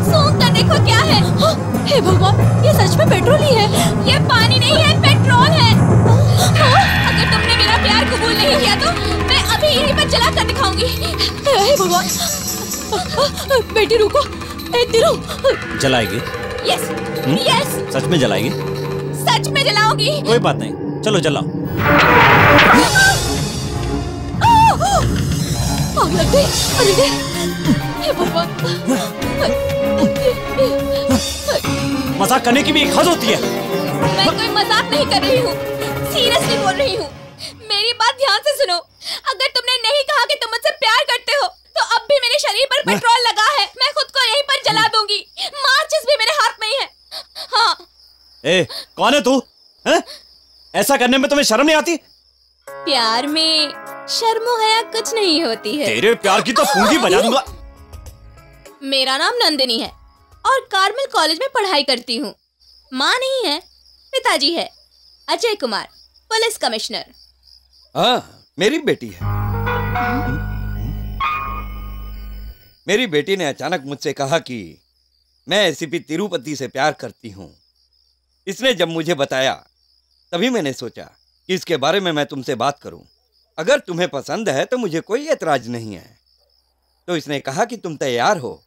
सूंघ कर देखो क्या है। हे भगवान, ये सच में पेट्रोल ही है। ये पानी नहीं है, पेट्रोल है। अगर तुमने मेरा प्यार कबूल नहीं किया तो मैं अभी यहीं पर जला कर दिखाऊंगी। हे भगवान, बेटी रुको। दिरो, जलाएगी? Yes, yes. सच में जलाएगी? सच में जलाऊंगी। कोई बात नहीं, चलो जलाओ। आग लग गई। अरे हे भगवान। मजाक करने की भी एक हद होती है। मैं कोई मजाक नहीं कर रही हूँ, सीरियसली बोल रही हूँ। मेरी बात ध्यान से सुनो। अगर तुमने नहीं कहा कि तुम मुझसे प्यार करते हो तो अब भी मेरे शरीर पर पेट्रोल लगा है, मैं खुद को यहीं पर जला दूंगी। माचिस भी मेरे हाथ में ही है। हाँ। कौन है तू? ऐसा करने में तुम्हें शर्म नहीं आती? प्यार में शर्मो हया कुछ नहीं होती है। तेरे प्यार की तो पूंजी बजा दूंगा। मेरा नाम नंदिनी है और कार्मल कॉलेज में पढ़ाई करती हूँ। माँ नहीं है, पिताजी है, अजय कुमार, पुलिस कमिश्नर। हाँ, मेरी बेटी है। मेरी बेटी ने अचानक मुझसे कहा कि मैं एसीपी तिरुपति से प्यार करती हूँ। इसने जब मुझे बताया तभी मैंने सोचा कि इसके बारे में मैं तुमसे बात करूं। अगर तुम्हें पसंद है तो मुझे कोई एतराज नहीं है। तो इसने कहा कि तुम तैयार हो।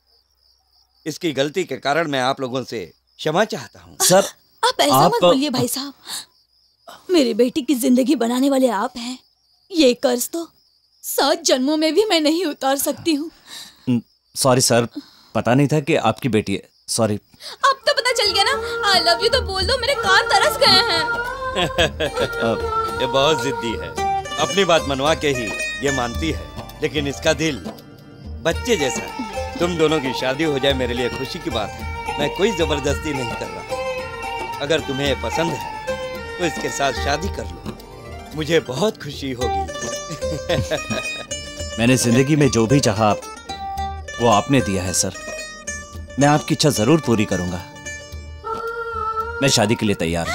इसकी गलती के कारण मैं आप लोगों से क्षमा चाहता हूं। सर, आप ऐसा मत बोलिए भाई साहब। मेरी बेटी की जिंदगी बनाने वाले आप हैं। ये कर्ज तो 7 जन्मों में भी मैं नहीं उतार सकती हूँ। सॉरी सर, पता नहीं था कि आपकी बेटी है। सॉरी। अब तो पता चल गया ना। आई लव यू तो बोल दो, मेरे कान तरस गए हैं। ये बहुत जिद्दी है, अपनी बात मनवा के ही ये मानती है, लेकिन इसका दिल बच्चे जैसा है। तुम दोनों की शादी हो जाए मेरे लिए खुशी की बात है। मैं कोई जबरदस्ती नहीं कर रहा। अगर तुम्हें पसंद है तो इसके साथ शादी कर लो, मुझे बहुत खुशी होगी। मैंने जिंदगी में जो भी चाहा वो आपने दिया है सर। मैं आपकी इच्छा जरूर पूरी करूंगा। मैं शादी के लिए तैयार हूँ।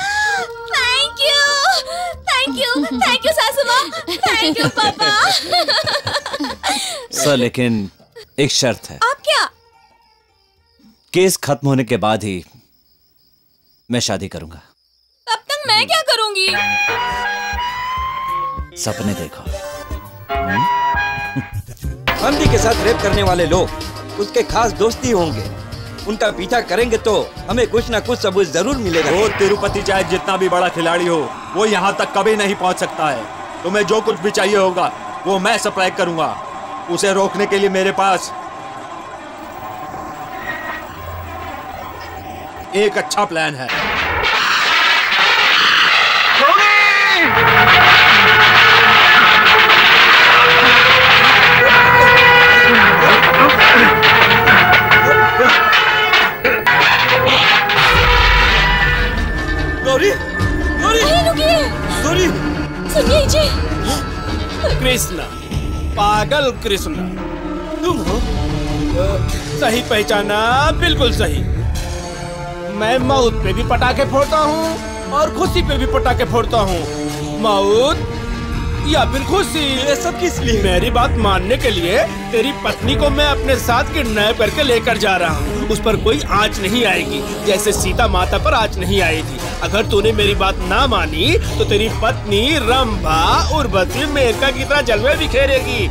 Thank you, thank you, thank you सासू माँ, थैंक यू पापा। सर लेकिन एक शर्त है। आप क्या? केस खत्म होने के बाद ही मैं शादी करूंगा। तब तक मैं क्या करूंगी? सपने देखो। बंदी के साथ रेप करने वाले लोग उसके खास दोस्ती होंगे। उनका पीछा करेंगे तो हमें कुछ ना कुछ सबूत जरूर मिलेगा। वो तिरुपति चाहे जितना भी बड़ा खिलाड़ी हो, वो यहाँ तक कभी नहीं पहुँच सकता है। तुम्हें जो कुछ भी चाहिए होगा वो मैं सप्लाई करूंगा। उसे रोकने के लिए मेरे पास एक अच्छा प्लान है। गौरी, गौरी, रुकिए, गौरी, सुनिए जी। कृष्णा, पागल कृष्णा, तुम हो? सही पहचाना, बिल्कुल सही। मैं मौत पे भी पटाखे फोड़ता हूँ और खुशी पे भी पटाखे फोड़ता हूँ। मौत या फिर खुशी, ये सब किस लिए? मेरी बात मानने के लिए तेरी पत्नी को मैं अपने साथ किडनैप करके लेकर जा रहा हूँ। उस पर कोई आंच नहीं आएगी, जैसे सीता माता पर आंच नहीं आई थी। अगर तूने मेरी बात ना मानी तो तेरी पत्नी रंभा उर्वशी मेनका की तरह जलवे बिखेरेगी।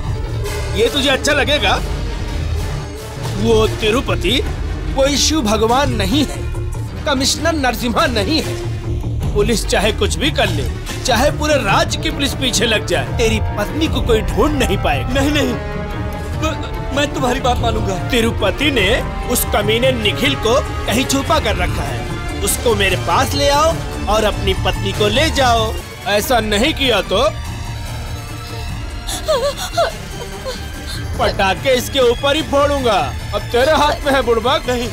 ये तुझे अच्छा लगेगा? वो तिरुपति कोई शिव भगवान नहीं है, कमिश्नर नरसिम्हा नहीं है। पुलिस चाहे कुछ भी कर ले, चाहे पूरे राज्य की पुलिस पीछे लग जाए, तेरी पत्नी को कोई ढूंढ नहीं पाएगा। नहीं नहीं, मैं तुम्हारी बात मानूंगा। तिरुपति ने उस कमीने निखिल को कहीं छुपा कर रखा है, उसको मेरे पास ले आओ और अपनी पत्नी को ले जाओ। ऐसा नहीं किया तो पटाखे इसके ऊपर ही फोड़ूंगा। अब तेरे हाथ में है बुड़बक। नहीं,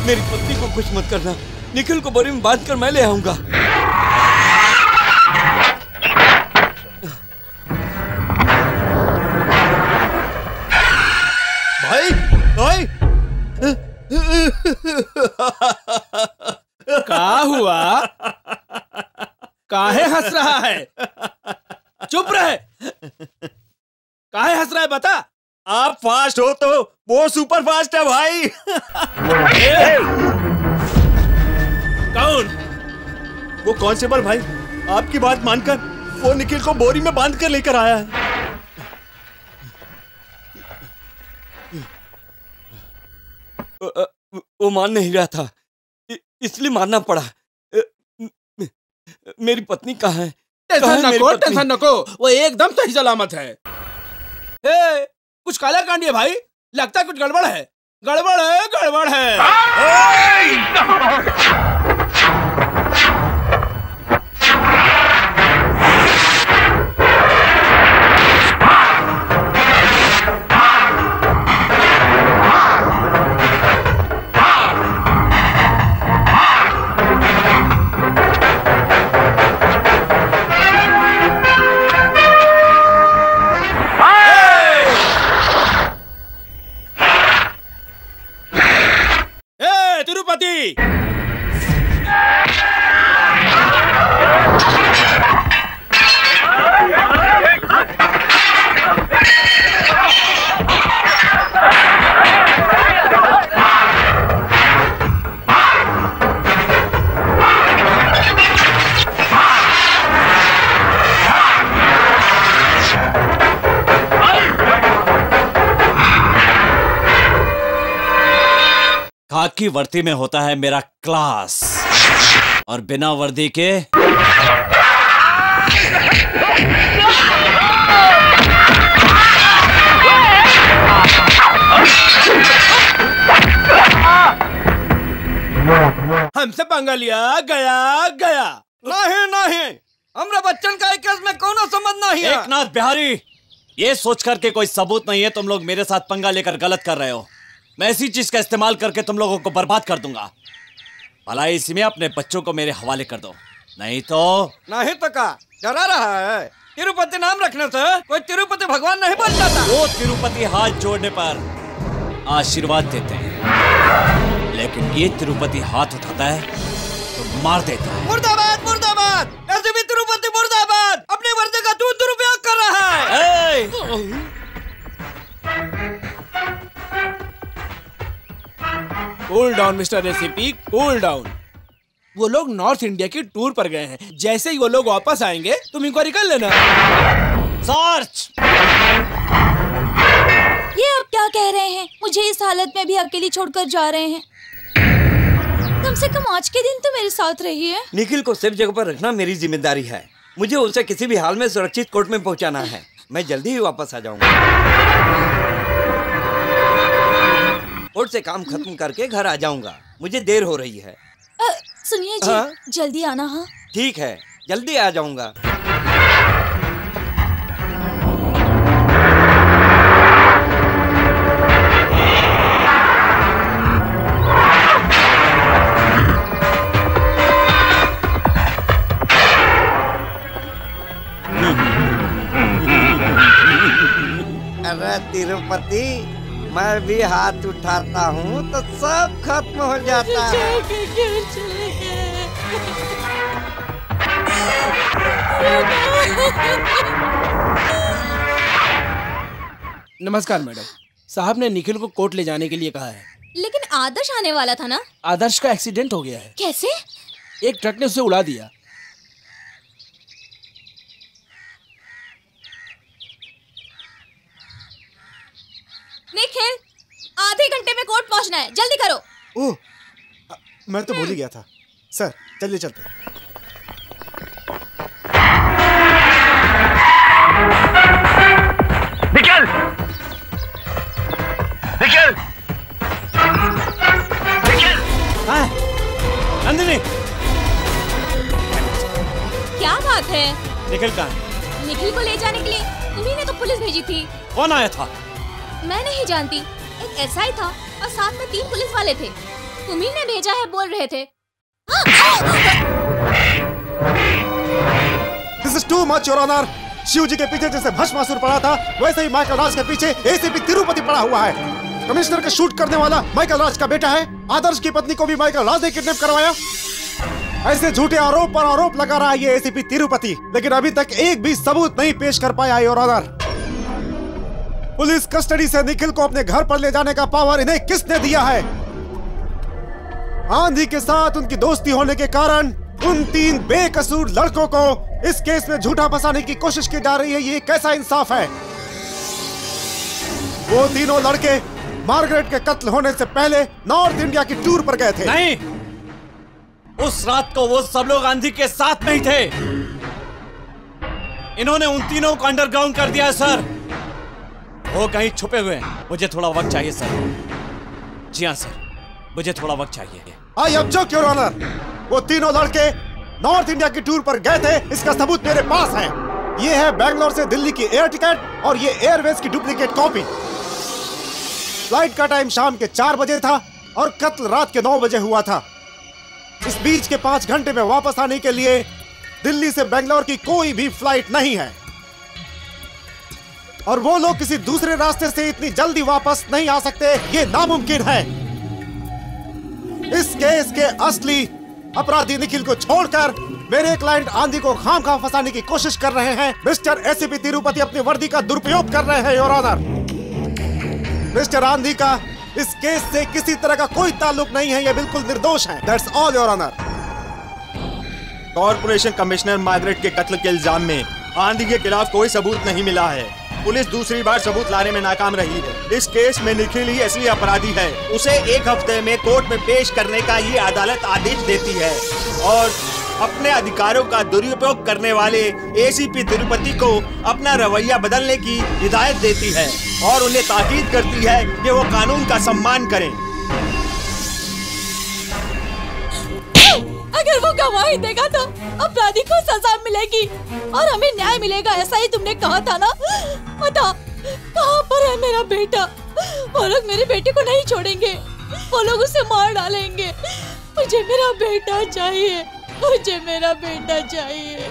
मेरी पत्नी को कुछ मत करना। निखिल को बोरी में बांध कर मैं ले आऊंगा। भाई भाई क्या हुआ? काहे हंस रहा है? चुप रहे। काहे हंस रहा है बता। आप फास्ट हो तो वो सुपर फास्ट है भाई। कौन? वो कांस्टेबल भाई, आपकी बात मानकर वो निखिल को बोरी में बांध कर लेकर आया है। वो मान नहीं रहा था, इसलिए मारना पड़ा। मेरी पत्नी कहाँ है? टेंशन नको, वो एकदम सही सलामत है। कुछ काला कांड है भाई, लगता है कुछ गड़बड़ है। गड़बड़ है, गड़बड़ है। तिरुपति, खाकी वर्दी में होता है मेरा क्लास, और बिना वर्दी के हमसे पंगा लिया, गया गया। नहीं नहीं, हमरा बच्चन का केस में कोनो संबंध नहीं है। एकनाथ बिहारी, ये सोच कर के कोई सबूत नहीं है तुम लोग मेरे साथ पंगा लेकर गलत कर रहे हो। मैं ऐसी चीज का इस्तेमाल करके तुम लोगों को बर्बाद कर दूंगा। भला इसी में अपने बच्चों को मेरे हवाले कर दो, नहीं तो का डरा रहा है। तिरुपति नाम रखने से कोई तिरुपति भगवान नहीं बन जाता। वो तिरुपति हाथ जोड़ने पर आशीर्वाद देते हैं, लेकिन ये तिरुपति हाथ उठाता है तो मार देता है। मुर्दाबाद मुर्दाबाद, ऐसे भी तिरुपति मुर्दाबाद अपने वर्दी का दुरुपयोग कर रहा है। Cool down mister ACP, cool down. वो लोग नॉर्थ इंडिया की टूर पर गए हैं, जैसे ही वो लोग वापस आएंगे तुम इंक्वायरी कर लेना। सर्च। ये आप क्या कह रहे हैं? मुझे इस हालत में भी अकेली छोड़कर जा रहे हैं? कम से कम आज के दिन तो मेरे साथ रहिए। निखिल को सेफ जगह पर रखना मेरी जिम्मेदारी है। मुझे उसे किसी भी हाल में सुरक्षित कोर्ट में पहुंचाना है। मैं जल्दी ही वापस आ जाऊंगा। कोर्ट से काम खत्म करके घर आ जाऊंगा। मुझे देर हो रही है। सुनिए जी, हाँ? जल्दी आना। हाँ ठीक है, जल्दी आ जाऊंगा। अरे तिरुपति, मैं भी हाथ उठाता हूँ तो सब खत्म हो जाता है। नमस्कार मैडम। साहब ने निखिल को कोर्ट ले जाने के लिए कहा है। लेकिन आदर्श आने वाला था ना? आदर्श का एक्सीडेंट हो गया है। कैसे? एक ट्रक ने उसे उड़ा दिया। निखिल, आधे घंटे में कोर्ट पहुंचना है, जल्दी करो। ओह, मैं तो भूल ही गया था। सर चलिए चलते। निखिल कहाँ है? निखिल को ले जाने के लिए तुम्ही ने तो पुलिस भेजी थी। कौन आया था? मैं नहीं जानती, एक एसआई था और साथ में 3 पुलिस वाले थे। तुम्ही ने भेजा है बोल रहे थे। This is too much, Your Honor. Shiv जी के पीछे जैसे भस्मासुर पड़ा था, वैसे ही माइकल राज के पीछे एसीपी तिरुपति पड़ा हुआ है। कमिश्नर का शूट करने वाला माइकल राज का बेटा है। आदर्श की पत्नी को भी माइकल राज ने किडनैप करवाया। ऐसे झूठे आरोप पर आरोप लगा रहा है ये एसीपी तिरुपति, लेकिन अभी तक एक भी सबूत नहीं पेश कर पाया। योर ऑनर, पुलिस कस्टडी से निखिल को अपने घर पर ले जाने का पावर इन्हें किसने दिया है? आंधी के साथ उनकी दोस्ती होने के कारण उन 3 बेकसूर लड़कों को इस केस में झूठा फंसाने की कोशिश की जा रही है। ये कैसा इंसाफ है? वो तीनों लड़के मार्गरेट के कत्ल होने से पहले नॉर्थ इंडिया की टूर पर गए थे। नहीं, उस रात को वो सब लोग आंधी के साथ नहीं थे। इन्होंने उन तीनों को अंडरग्राउंड कर दिया है सर। वो कहीं छुपे हुए हैं। मुझे थोड़ा वक्त चाहिए सर। जी हाँ सर, मुझे थोड़ा वक्त चाहिए। I object your honour. वो तीनों लड़के नॉर्थ इंडिया की टूर पर गए थे, इसका सबूत मेरे पास है। ये है बैंगलोर से दिल्ली की एयर टिकट और ये एयरवेज की डुप्लीकेट कॉपी। फ्लाइट का टाइम शाम के 4 बजे था और कत्ल रात के 9 बजे हुआ था। इस बीच के 5 घंटे में वापस आने के लिए दिल्ली से बैंगलोर की कोई भी फ्लाइट नहीं है और वो लोग किसी दूसरे रास्ते से इतनी जल्दी वापस नहीं आ सकते, ये नामुमकिन है। इस केस के असली अपराधी निखिल को छोड़कर मेरे क्लाइंट आंधी को खामखा फंसाने की कोशिश कर रहे हैं। मिस्टर एसीपी तिरुपति अपनी वर्दी का दुरुपयोग कर रहे हैं योर ऑनर। मिस्टर आंधी का इस केस से किसी तरह का कोई ताल्लुक नहीं है, ये बिल्कुल निर्दोष है। That's all your honour. Corporation commissioner Margaret के कत्ल के इल्जाम में आंधी के खिलाफ कोई सबूत नहीं मिला है। पुलिस दूसरी बार सबूत लाने में नाकाम रही है। इस केस में निखिल ही असली अपराधी है। उसे 1 हफ्ते में कोर्ट में पेश करने का ये अदालत आदेश देती है और अपने अधिकारों का दुरुपयोग करने वाले एसीपी तिरुपति को अपना रवैया बदलने की हिदायत देती है और उन्हें ताकीद करती है कि वो कानून का सम्मान करें। अगर वो गवाही देगा तो अपराधी को सजा मिलेगी और हमें न्याय मिलेगा, ऐसा ही तुमने कहा था ना? बता, कहाँ पर है मेरा बेटा? वो लोग मेरे बेटे को नहीं छोड़ेंगे, वो लोग उसे मार डालेंगे। मुझे मेरा बेटा चाहिए, मुझे मेरा बेटा चाहिए।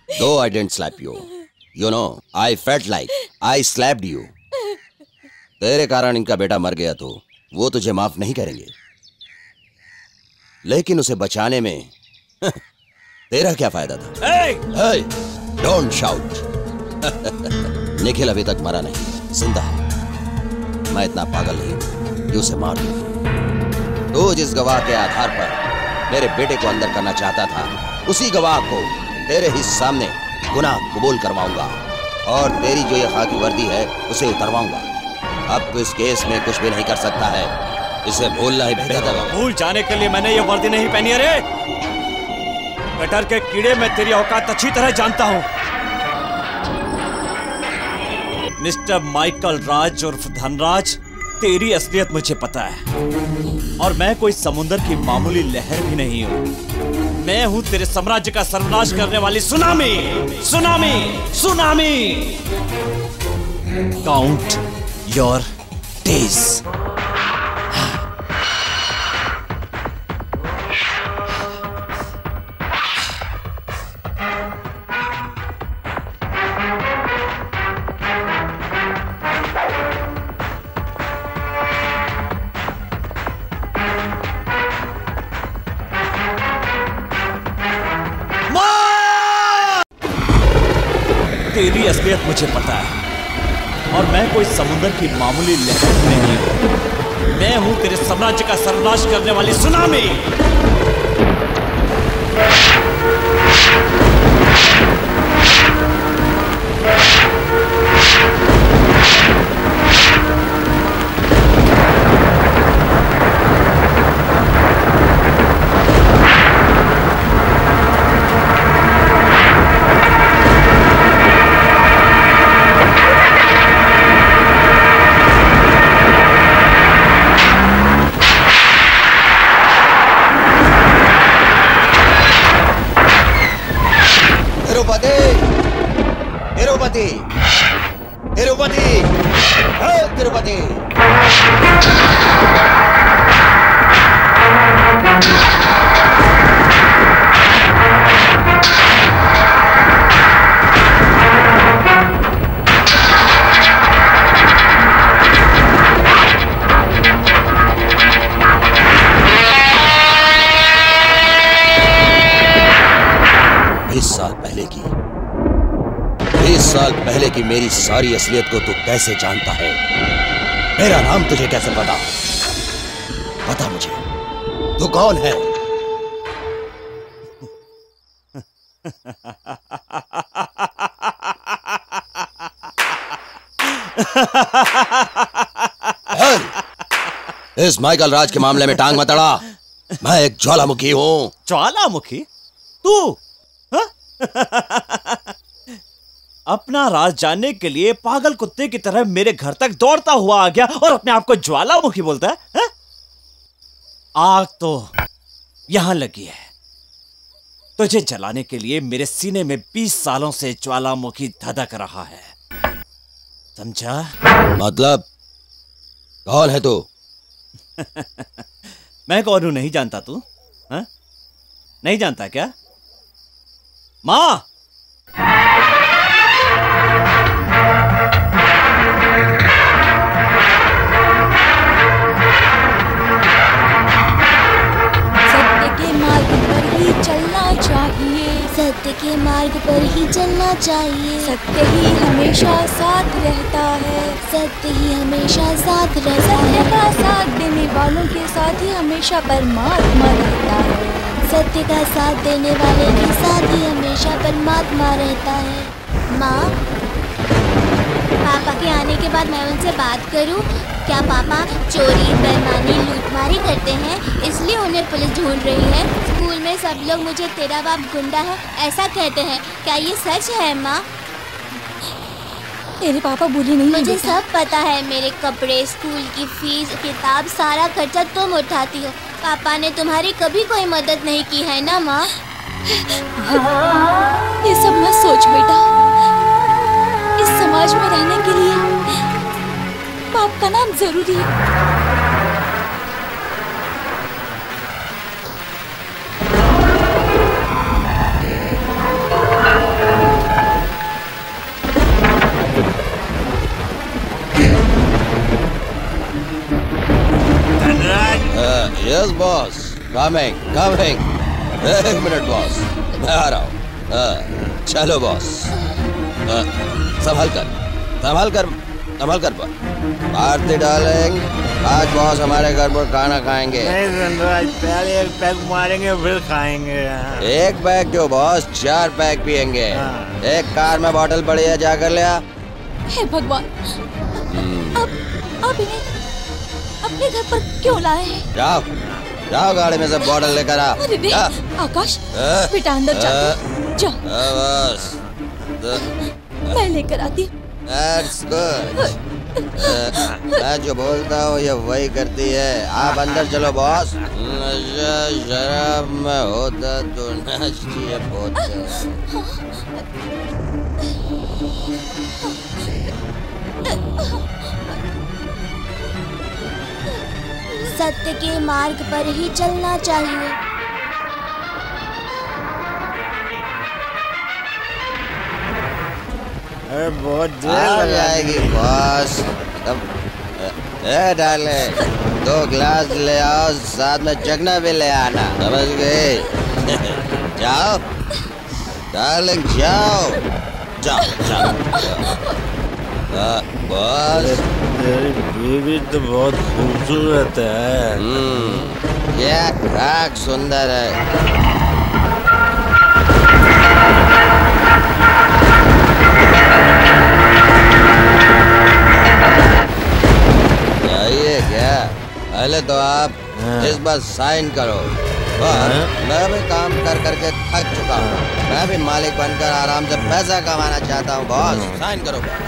Though I didn't slap you, you know, I felt like I slapped you. तेरे कारण इनका बेटा मर गया तो वो तुझे माफ नहीं करेंगे, लेकिन उसे बचाने में तेरा क्या फायदा था? hey! Don't shout! निखिल अभी तक मरा नहीं, जिंदा है। मैं इतना पागल नहीं हूं कि उसे मार दूं। तो जिस गवाह के आधार पर मेरे बेटे को अंदर करना चाहता था, उसी गवाह को तेरे ही सामने गुनाह कबूल करवाऊंगा और तेरी जो ये खाकी वर्दी है उसे उतरवाऊंगा। अब तो इस केस में कुछ भी नहीं कर सकता है, इसे भूलना ही बेहतर है। भूल जाने के लिए मैंने ये वर्दी नहीं पहनी है रे। कटर के कीड़े, मैं तेरी औकात अच्छी तरह जानता हूं। मिस्टर माइकल राज उर्फ धनराज, तेरी असलियत मुझे पता है और मैं कोई समुद्र की मामूली लहर भी नहीं हूं। मैं हूं तेरे साम्राज्य का सर्वनाश करने वाली tsunami. Tsunami, tsunami. Count your days. तेरी असलियत मुझे पता है और मैं कोई समुद्र की मामूली लहर नहीं हूं। मैं हूं तेरे साम्राज्य का सर्वनाश करने वाली सुनामी। तिरुपति तिरुपति हे तिरुपति। साल पहले की मेरी सारी असलियत को तू कैसे जानता है? मेरा नाम तुझे कैसे पता? बता मुझे, तू कौन है? इस माइकल राज के मामले में टांग मत अड़ा। मैं एक ज्वालामुखी हूं। ज्वालामुखी? तू? अपना राज जानने के लिए पागल कुत्ते की तरह मेरे घर तक दौड़ता हुआ आ गया और अपने आप को ज्वालामुखी बोलता है? आग तो यहां लगी है। तुझे जलाने के लिए मेरे सीने में 20 सालों से ज्वालामुखी धधक रहा है, समझा? मतलब कौन है तू? मैं कौन हूं नहीं जानता तू? हा? नहीं जानता क्या? मां! सत्य के मार्ग पर ही चलना चाहिए। सत्य ही हमेशा साथ रहता है। सत्य ही हमेशा साथ रहता है। सत्य का साथ देने वालों के साथ ही हमेशा परमात्मा रहता है। सत्य का साथ देने वाले के साथ ही हमेशा परमात्मा रहता है। माँ, पापा के आने के बाद मैं उनसे बात करूं? क्या पापा चोरी, बेईमानी, लूटमारी करते हैं इसलिए उन्हें पुलिस ढूंढ रही है? स्कूल में सब लोग मुझे तेरा बाप गुंडा है ऐसा कहते हैं, क्या ये सच है माँ? तेरे पापा बुरे नहीं हैं मुझे बेटा। सब पता है। मेरे कपड़े, स्कूल की फीस, किताब, सारा खर्चा तुम उठाती हो। पापा ने तुम्हारी कभी कोई मदद नहीं की है ना माँ? ये सब मत सोच बेटा। इस समाज में रहने के लिए बाप का नाम जरूरी है। Yes boss, coming coming. एक मिनट बॉस, मैं आ रहा हूँ। चलो बॉस, संभल कर संभल कर संभल कर। भारती डार्लिंग, आज बॉस हमारे घर पर खाना खाएंगे। नहीं धनराज, पहले एक पैक मारेंगे फिर खाएंगे। एक पैक क्यों बॉस, 4 पैक पियेंगे। एक कार में बोतल पड़ी है, जाकर ले आ। हे भगवान, अब इन्हें अपने घर पर क्यों लाए हैं? जाओ जाओ, गाड़ी में से बोतल लेकर आ। अरे रे, आकाश बेटा अंदर जा। बस मैं लेकर आती हूँ। That's good. मैं जो बोलता हूँ ये वही करती है। आप अंदर चलो बॉस। नशा शराब में होता तो नशे होता। सत्य के मार्ग पर ही चलना चाहिए। बहुत देर जाएगी बॉस। डाले 2 गिलास ले आओ, साथ में जगना भी ले आना, समझ गए? जाओ डार्लिंग, जाओ जाओ जाओ। बॉस, तेरी बीवी तो बहुत खूबसूरत है। क्या खाक सुंदर है। क्या पहले तो आप इस बार साइन करो। मैं भी काम कर करके थक चुका हूँ। मैं भी मालिक बनकर आराम से पैसा कमाना चाहता हूँ बॉस। साइन करो बॉस।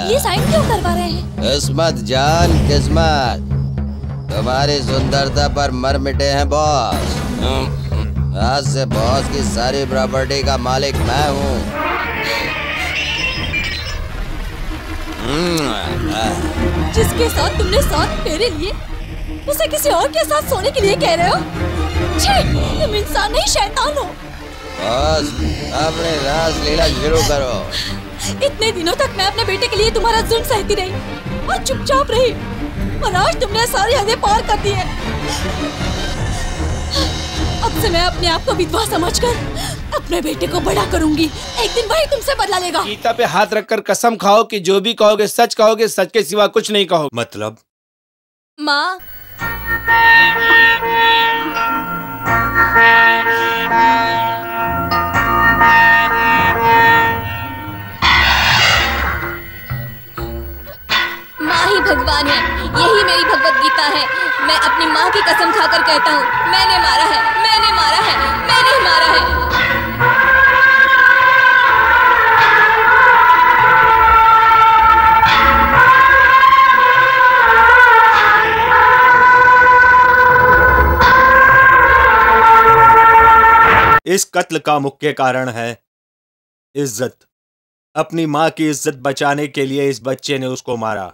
ये साइन क्यों करवा रहे हैं? किस्मत जान, किस्मत। तुम्हारी सुंदरता पर मर मिटे हैं बॉस। आज से बॉस की सारी प्रॉपर्टी का मालिक मैं हूँ। जिसके साथ तुमने साथ फेरे लिए, उसे किसी और के साथ सोने के लिए कह रहे हो? छी, तुम इंसान नहीं शैतान हो। बॉस, अपनी रास लीला शुरू करो। इतने दिनों तक मैं अपने बेटे के लिए तुम्हारा जुल्म सहती रही और चुपचाप रही, और आज तुमने सारी हदें पार कर दी है। अब से मैं अपने आप को विधवा समझकर अपने बेटे को बड़ा करूंगी। एक दिन वही तुमसे बदला लेगा। गीता पे हाथ रखकर कसम खाओ कि जो भी कहोगे सच कहोगे, सच के सिवा कुछ नहीं कहो। मतलब? माँ, माँ ही भगवान है, यही मेरी भगवत गीता है। मैं अपनी माँ की कसम खाकर कहता हूँ, मैंने मारा है, मैंने मारा है, मैंने ही मारा है। इस कत्ल का मुख्य कारण है इज्जत। अपनी माँ की इज्जत बचाने के लिए इस बच्चे ने उसको मारा,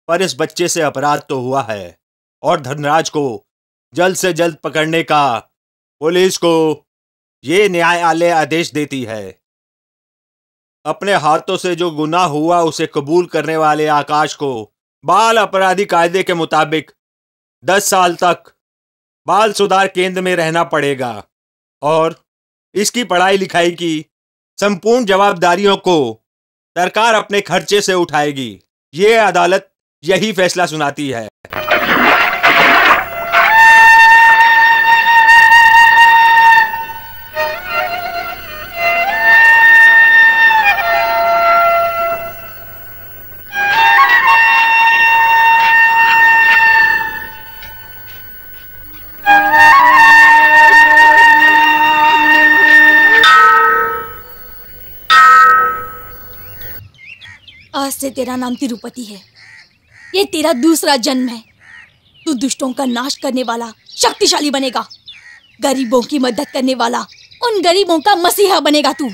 पर इस बच्चे से अपराध तो हुआ है और धनराज को जल्द से जल्द पकड़ने का पुलिस को ये न्यायालय आदेश देती है। अपने हाथों से जो गुनाह हुआ उसे कबूल करने वाले आकाश को बाल अपराधी कायदे के मुताबिक 10 साल तक बाल सुधार केंद्र में रहना पड़ेगा और इसकी पढ़ाई लिखाई की संपूर्ण जवाबदारियों को सरकार अपने खर्चे से उठाएगी। ये अदालत यही फैसला सुनाती है। आज से तेरा नाम तिरुपति है। ये तेरा दूसरा जन्म है। तू दुष्टों का नाश करने वाला शक्तिशाली बनेगा, गरीबों की मदद करने वाला उन गरीबों का मसीहा बनेगा तू।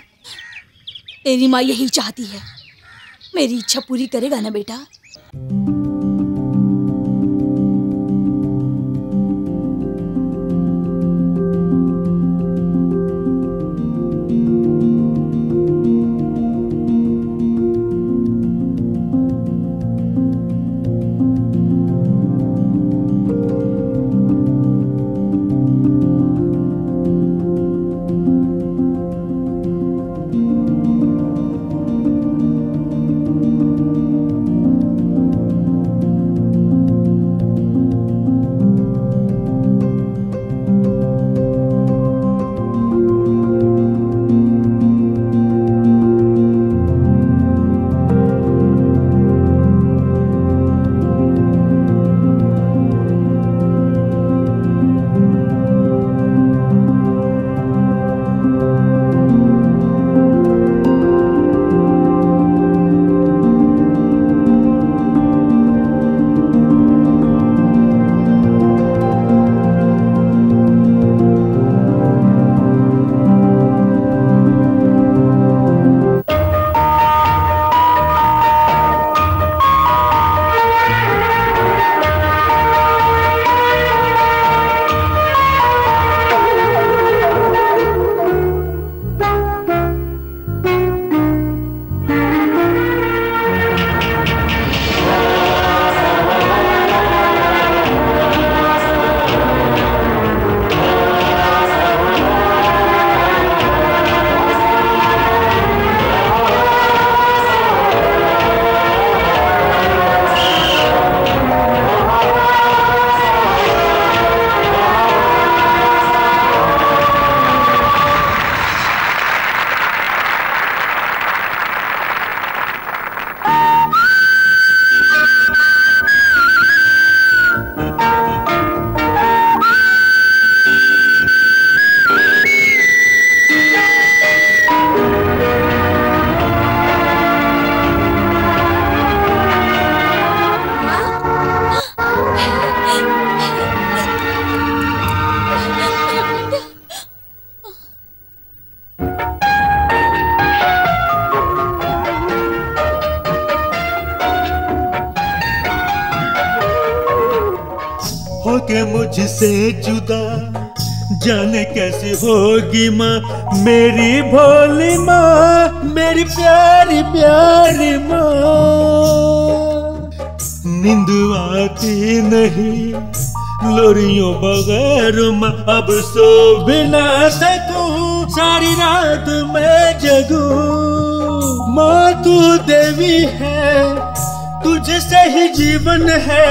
तेरी माँ यही चाहती है। मेरी इच्छा पूरी करेगा ना बेटा? के मुझसे जुदा, जाने कैसे होगी माँ मेरी भोली माँ, मेरी प्यारी प्यारी माँ। नींद आती नहीं लोरियों बगैर माँ, अब सो भी ना सकूं, सारी रात मैं जगूं। माँ तू देवी है, तुझसे ही जीवन है,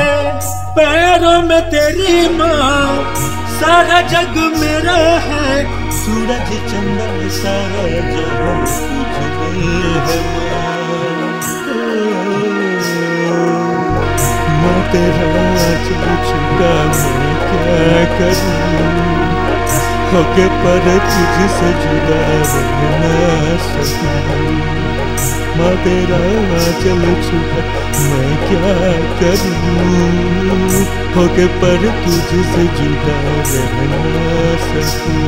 पैरों में तेरी माँ सारा जग मेरा है, सूरज चंद्र सारा जहां तुझमें है माँ। तेरा चल चुका मैं क्या करूं, होके पर तुझसे जुदा रह ना सकूं। माँ तेरा चल चुका मैं क्या करूं, होके पर तुझसे जुदा रह ना सकूं।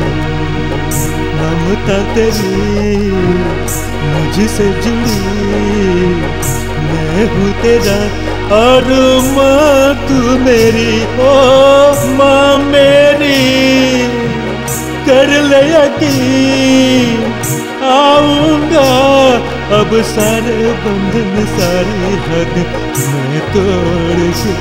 ममता तेरी मुझसे जुड़ी, मैं हूँ तेरा और माँ तू मेरी, ओ माँ मेरी कर ले यकीन, आऊंगा अब सारे बंधन सारी हद मैं तोड़ के।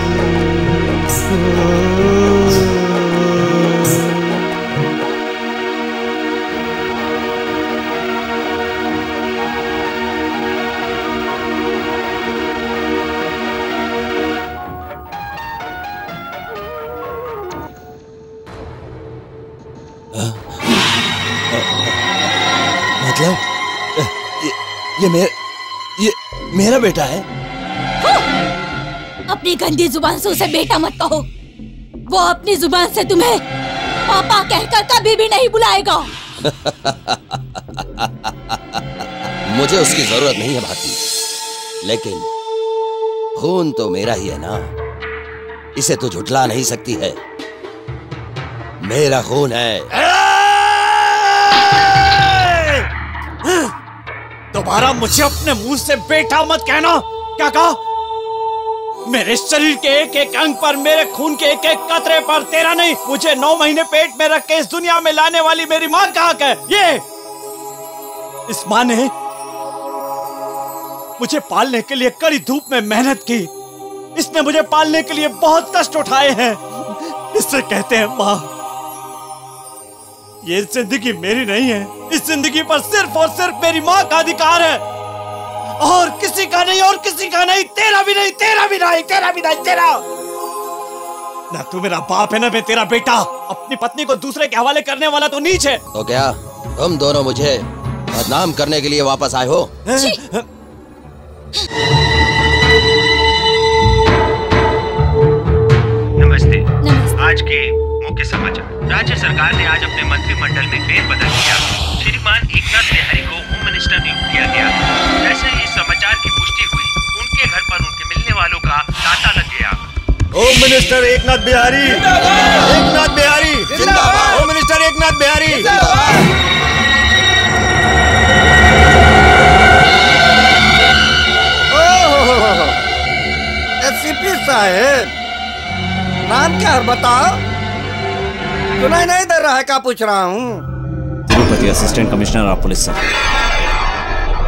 मतलब ये मेरा बेटा है? अपनी गंदी जुबान से उसे बेटा मत कहो, वो अपनी जुबान से तुम्हें पापा कहकर कभी भी नहीं बुलाएगा। मुझे उसकी जरूरत नहीं है भारती, लेकिन खून तो मेरा ही है ना, इसे तो झुठला नहीं सकती है। मेरा खून है। दोबारा मुझे अपने मुंह से बेटा मत कहना। क्या कहा? मेरे शरीर के एक एक अंग पर, मेरे खून के एक एक कतरे पर तेरा नहीं, मुझे 9 महीने पेट में रख के इस दुनिया में लाने वाली मेरी मां का हक है। ये इस मां ने मुझे पालने के लिए कड़ी धूप में मेहनत की, इसने मुझे पालने के लिए बहुत कष्ट उठाए हैं, इससे कहते हैं मां। ये जिंदगी मेरी नहीं है, इस जिंदगी पर सिर्फ और सिर्फ मेरी माँ का अधिकार है, और किसी का नहीं, और किसी का नहीं, तेरा भी नहीं, तेरा भी नहीं, तेरा भी नहीं, तेरा ना। तू मेरा बाप है ना मैं तेरा बेटा। अपनी पत्नी को दूसरे के हवाले करने वाला तो नीच है। तो क्या तुम दोनों मुझे बदनाम करने के लिए वापस आए हो? नमस्ते। आज के मुख्य समाचार। राज्य सरकार ने आज अपने मंत्रिमंडल में फेरबदल किया। श्रीमान एकनाथ बिहारी को होम मिनिस्टर नियुक्त किया गया। जैसे ही समाचार की पुष्टि हुई, उनके घर पर उनके मिलने वालों का तांता लग गया। होम मिनिस्टर एकनाथ बिहारी, एकनाथ बिहारी जिंदाबाद। होम मिनिस्टर एकनाथ बिहारी जिंदाबाद। एसपी साहब, नाम क्या है बताओ? सुनाई नहीं दे रहा है, क्या पूछ रहा हूँ? Tirupati assistant commissioner of police sir.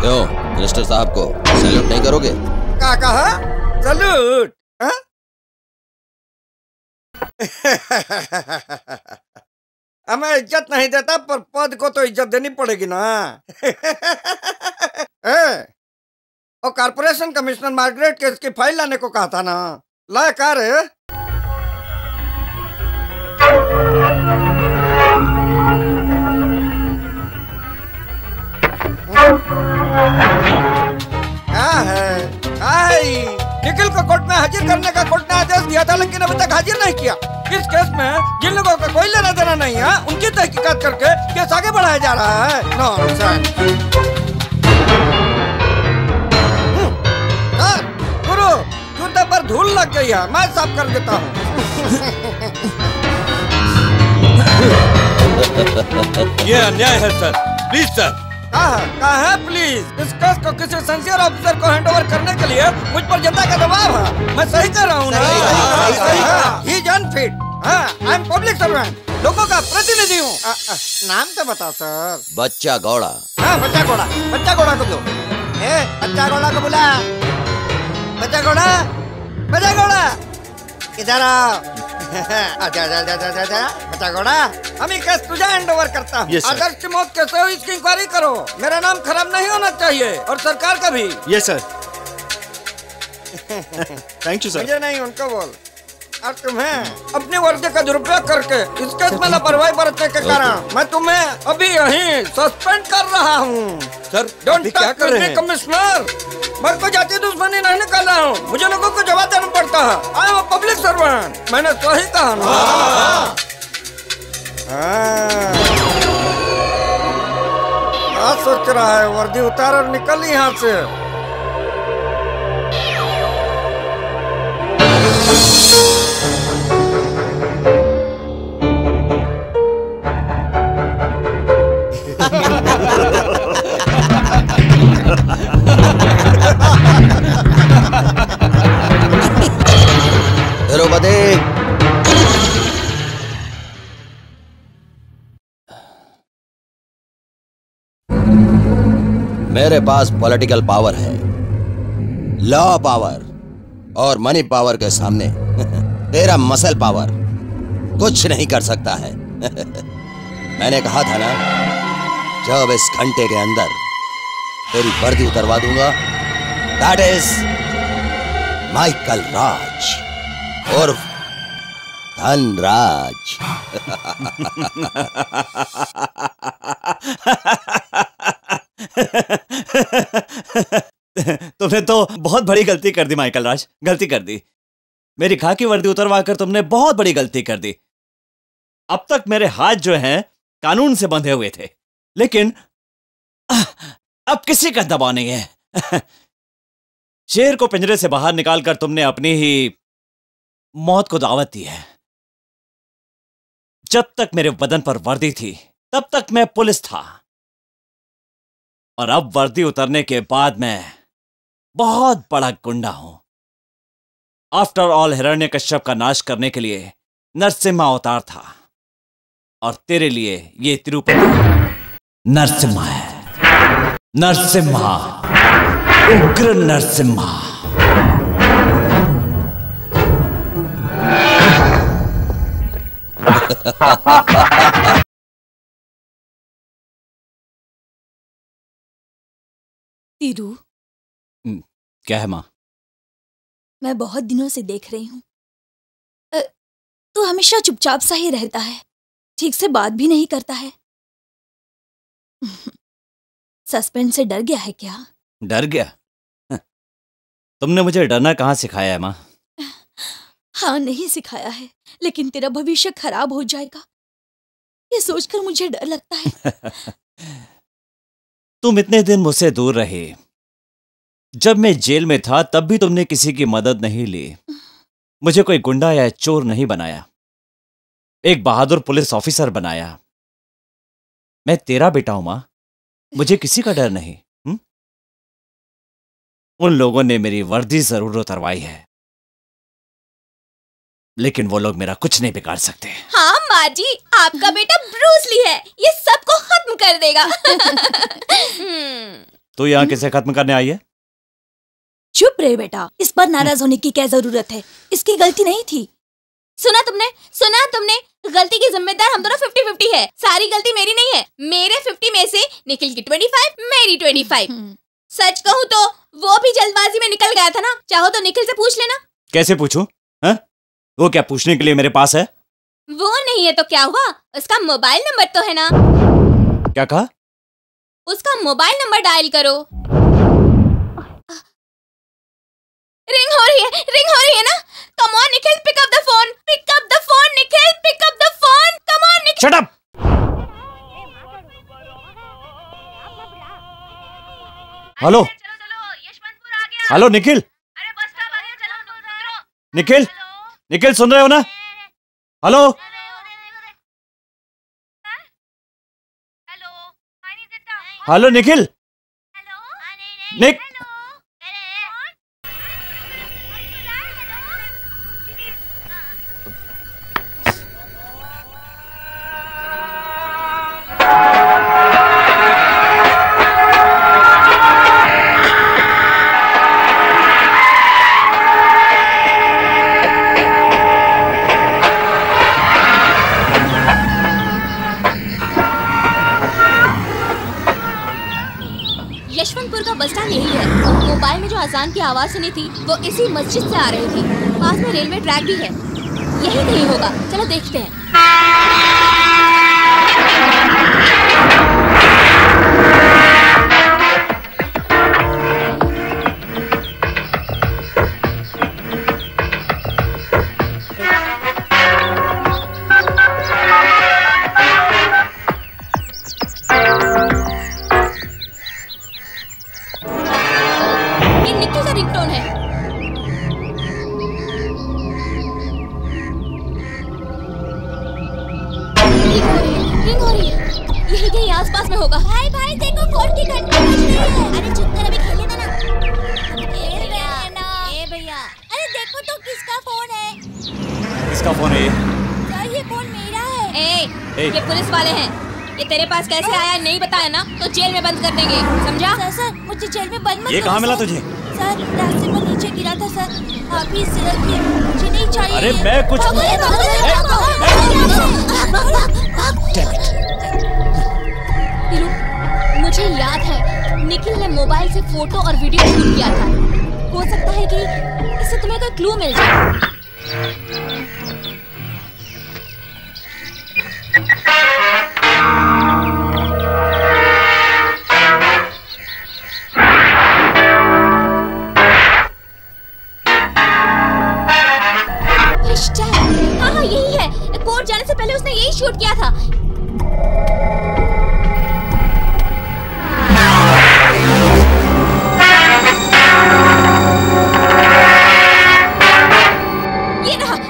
क्यों मिनिस्टर साहब को सैल्यूट नहीं करोगे? क्या कहा? सैल्यूट? हमें इज्जत नहीं देता, पर पद को तो इज्जत देनी पड़ेगी ना। और कॉर्पोरेशन कमिश्नर मार्गरेट केस की फाइल लाने को कहा था ना, ला क्या रे? क्या है? निखिल को कोर्ट में हाजिर करने का कोर्ट ने आदेश दिया था, लेकिन अभी तक हाजिर नहीं किया। इस केस में जिन लोगों का कोई लेना देना नहीं है, उनकी तहकीकात करके केस आगे बढ़ाया जा रहा है। नॉनसेंस। गुरु, जूते पर धूल लग गई है, मैं साफ कर देता हूँ। ये अन्याय है सर, प्लीज सर। कहा है प्लीज? इस केस को किसी सिंसियर ऑफिसर को हैंडओवर करने के लिए मुझ पर जनता का दबाव है। मैं सही कर रहा हूँ ना? He's unfit. फिट। हाँ, आई एम पब्लिक सर्वेंट, लोगों का प्रतिनिधि हूँ। नाम तो बताओ सर। बच्चा घोड़ा। हाँ, बच्चा घोड़ा, बच्चा घोड़ा को दो। बच्चा घोड़ा को बुला। बच्चा घोड़ा, बच्चा घोड़ा, इधर आओ। आजा आजा आजा आजा आजा। बच्चा घोड़ा, हम ही केस तुझे हैंड ओवर करता हूँ। आदर्श की मौत कैसे हुई इसकी इंक्वायरी करो। मेरा नाम खराब नहीं होना चाहिए और सरकार का भी। Yes sir. Thank you sir. मुझे नहीं, उनको बोल। और तुम्हें अपनी वर्दी का दुरुपयोग करके इस केस में लापरवाही बरतने के कारण मैं तुम्हें अभी यहीं सस्पेंड कर रहा हूँ। Sir, don't touch with me commissioner. मैं कोई जाति दुश्मनी नहीं निकाल रहा हूँ, मुझे लोगों को जवाब देना पड़ता है। I am a public servant. मैंने सही कहा ना? क्या सोच रहा है? वर्दी उतार और निकल यहाँ से। द्रौपदी, मेरे पास पॉलिटिकल पावर है, लॉ पावर और मनी पावर के सामने तेरा मसल पावर कुछ नहीं कर सकता है। मैंने कहा था ना, 24 घंटे के अंदर तेरी वर्दी उतरवा दूंगा। दैट इज माइकल राज उर्फ धनराज। तुमने तो बहुत बड़ी गलती कर दी माइकल राज, गलती कर दी। मेरी खाकी वर्दी उतरवा कर तुमने बहुत बड़ी गलती कर दी। अब तक मेरे हाथ जो हैं कानून से बंधे हुए थे, लेकिन अब किसी का दबाव नहीं है। शेर को पिंजरे से बाहर निकालकर तुमने अपनी ही मौत को दावत दी है। जब तक मेरे बदन पर वर्दी थी तब तक मैं पुलिस था, और अब वर्दी उतरने के बाद मैं बहुत बड़ा गुंडा हूं। आफ्टर ऑल, हिरण्यकश्यप का नाश करने के लिए नरसिम्हा अवतार था, और तेरे लिए ये तिरुपति नरसिम्हा है। नरसिम्हा, उग्र नरसिम्हा। तीरू, क्या है मां? मैं बहुत दिनों से देख रही हूं, तू हमेशा चुपचाप सा ही रहता है, ठीक से बात भी नहीं करता है। सस्पेंस से डर गया है क्या? डर गया? तुमने मुझे डरना कहां सिखाया है मां? हाँ, नहीं सिखाया है, लेकिन तेरा भविष्य खराब हो जाएगा, ये सोचकर मुझे डर लगता है। तुम इतने दिन मुझसे दूर रहे। जब मैं जेल में था तब भी तुमने किसी की मदद नहीं ली, मुझे कोई गुंडा या चोर नहीं बनाया, एक बहादुर पुलिस ऑफिसर बनाया। मैं तेरा बेटा हूं मां, मुझे किसी का डर नहीं। उन लोगों ने मेरी वर्दी जरूर उतरवाई है, लेकिन वो लोग मेरा कुछ नहीं बिगाड़ सकते। हाँ माँ जी, आपका बेटा ब्रूस ली है, ये सबको खत्म कर देगा। तू यहाँ किसे खत्म करने आई है? चुप रहे बेटा, इस पर नाराज होने की क्या जरूरत है, इसकी गलती नहीं थी। सुना तुमने, गलती की जिम्मेदार हम दोनों 50-50 है। सारी गलती मेरी नहीं है, मेरे 50 में से निखिल की 25, मेरी 25। सच कहूँ तो वो भी जल्दबाजी में निकल गया था ना, चाहो तो निखिल से पूछ लेना। कैसे पूछूं? वो क्या पूछने के लिए मेरे पास है? वो नहीं है तो क्या हुआ, उसका मोबाइल नंबर तो है ना। क्या कहा? उसका मोबाइल नंबर डायल करो। रिंग हो रही है ना। Come on Nikhil, pick up the phone, Nikhil, pick up the phone, come on Nikhil. Shut up. Hello hello Nikhil, Nikhil सुन रहे हो ना? Hello hello Nikhil, Nik mobile में जो अजान की आवाज सुनी थी वो इसी मस्जिद से आ रही थी। पास में रेलवे ट्रैक भी है, यही कहीं होगा। चलो देखते हैं। आसपास में होगा। भाई भाई देखो फोन की घंटी बज रही है। अरे चुप कर, अभी खेलने देना। खेल रहे हैं ना। ए भैया, अरे देखो तो किसका फोन है। किसका फोन है सर? ये फोन मेरा है। ये पुलिस वाले हैं। ये तेरे पास कैसे आया नहीं बताया ना तो जेल में बंद कर देंगे, समझा? सर मुझे जेल में बंद मत करो। ये कहाँ मिला तुझे? सर रास्ते में नीचे गिरा था सर। आप ही इसे रखिए, मुझे नहीं चाहिए। अरे मैं कुछ मुझे याद है निखिल ने मोबाइल से फोटो और वीडियो शूट किया था। हो सकता है कि इससे तुम्हें कोई क्लू मिल जाए। हाँ यही है। कोर्ट जाने से पहले उसने यही शूट किया था।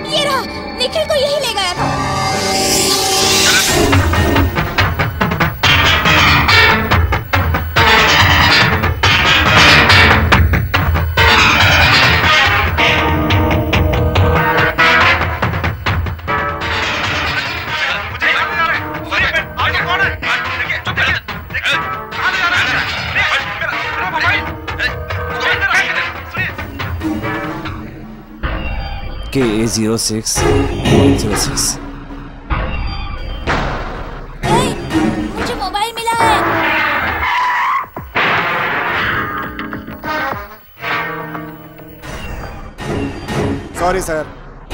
ये रहा, निखिल को यही ले गया था। KA06-106। मुझे मोबाइल मिला है। सॉरी सर,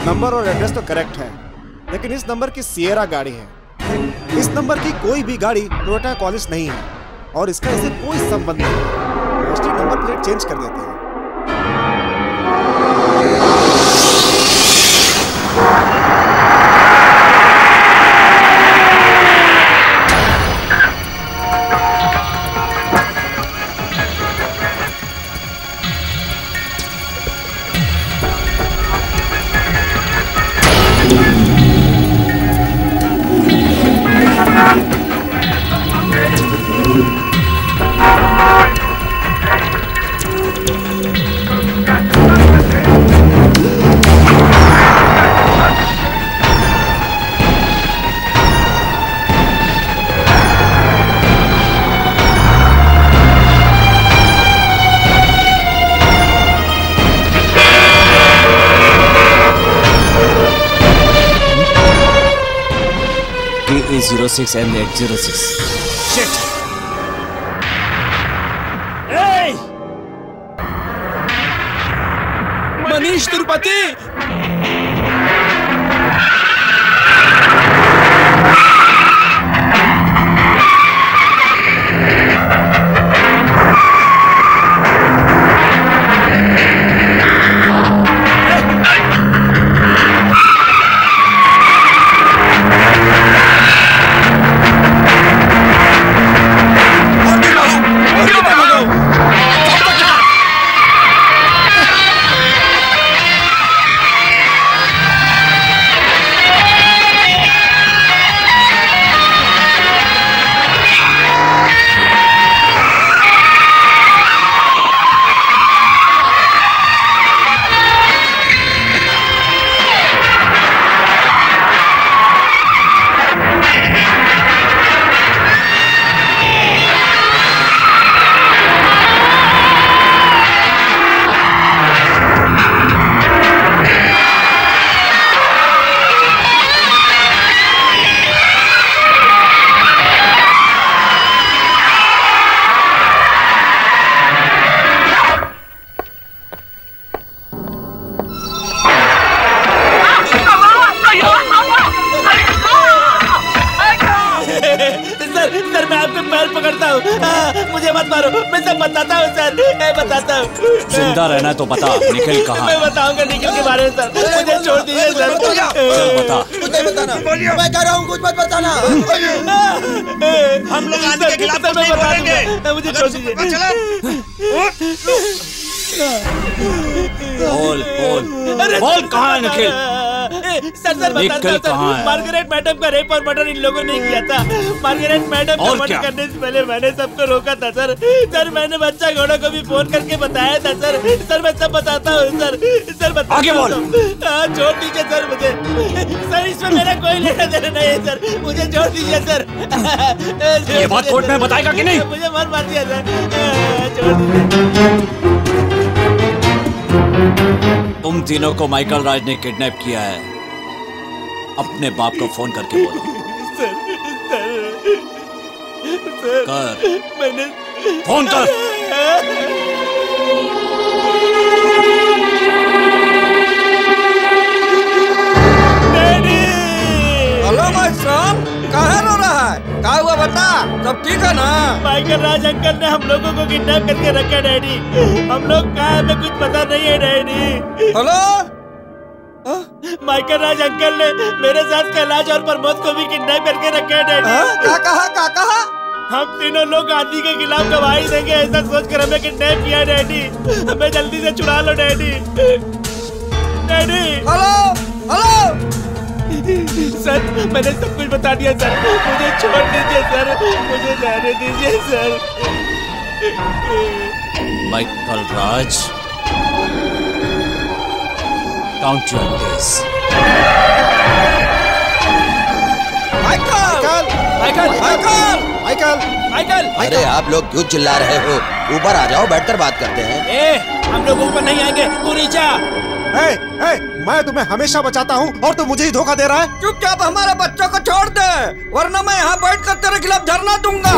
नंबर और एड्रेस तो करेक्ट है, लेकिन इस नंबर की सिएरा गाड़ी है। इस नंबर की कोई भी गाड़ी टोयोटा कॉलिस नहीं है और इसका इससे कोई संबंध नहीं है। मोस्टली नंबर प्लेट चेंज कर देते हैं। KA06 and 806। Shit! Hey! Manish Tirupati! जिंदा रहना है तो बता, निखिल कहाँ मैं है? बताऊंगा निखिल के बारे में सर, मुझे छोड़ दीजिए सर। चल बता। कुछ नहीं बताना, मैं कह रहा हूँ कुछ मत बताना। हम लोग आंधी के खिलाफ कुछ नहीं बोलेंगे। मुझे छोड़ दीजिए। बोल बोल बोल, कहाँ है निखिल? सर सर निखिल कहाँ है? मार्गरेट मैडम का रेप और मर्डर इन लोगों ने किया था। मार्गरेट मैडम को मर्डर करने से पहले मैंने सबको रोका था सर। सर मैंने बच्चा घोड़ा को भी फोन करके बताया था सर। सर मैं सब बताता हूँ सर। सर बता आगे बोल। छोड़ दीजिए सर मुझे। सर इसमें मेरा कोई लेना देना नहीं है सर, मुझे छोड़ दीजिए सर। ये बात कोर्ट में बताएगा कि नहीं? मुझे मार दिया सर, छोड़ दीजिए। तुम तीनों को माइकल राज ने किडनैप किया है। अपने बाप को फोन करके बोलो। सर कर, मैंने फोन कर। हेलो भाई साहब, कहाँ रो रहा है? क्या हुआ बता, सब ठीक है ना? माइकल राज अंकल ने हम लोगों को किडनैप करके रखा डैडी। हम लोग कहाँ हमें कुछ पता नहीं है डैडी। हेलो, माइकल राज अंकल ने मेरे साथ कैलाश और प्रमोद को भी किडनैप करके रखा है डैडी। क्या कहा? हम तीनों लोग आंधी के खिलाफ गवाही देंगे ऐसा सोचकर हमें किडनैप किया डैडी। हमें जल्दी से छुड़ा लो डैडी। डैडी हेलो सर, मैंने सब कुछ बता दिया सर, मुझे छोड़ दीजिए सर, मुझे जाने दीजिए sir. Michael Raj, count your days. Michael, अरे आप लोग क्यों चिल्ला रहे हो? ऊपर आ जाओ, बैठकर बात करते हैं। हम लोग ऊपर नहीं आएंगे, तू नीचे आ। मैं तुम्हें हमेशा बचाता हूँ और तू मुझे ही धोखा दे रहा है। चुपचाप हमारे बच्चों को छोड़ दे, वरना मैं यहाँ बैठकर तेरे खिलाफ धरना दूंगा।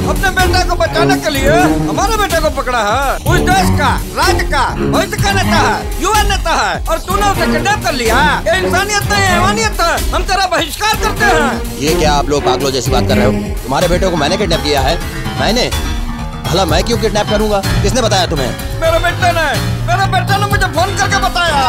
अपने बेटे को बचाने के लिए हमारे बेटे को पकड़ा है। उस देश का, राज्य का, भविष्य का नेता है, युवा नेता है, और तूने उसे किडनैप कर लिया। ये इंसानियत नहीं है, हैवानियत है। हम तेरा बहिष्कार करते हैं। ये क्या आप लोग पागलों जैसी बात कर रहे हो? तुम्हारे बेटे को मैंने किडनैप किया है? मैंने? भला मैं क्यों किडनैप करूंगा? किसने बताया तुम्हें? मेरे बेटे ने मुझे फोन करके बताया।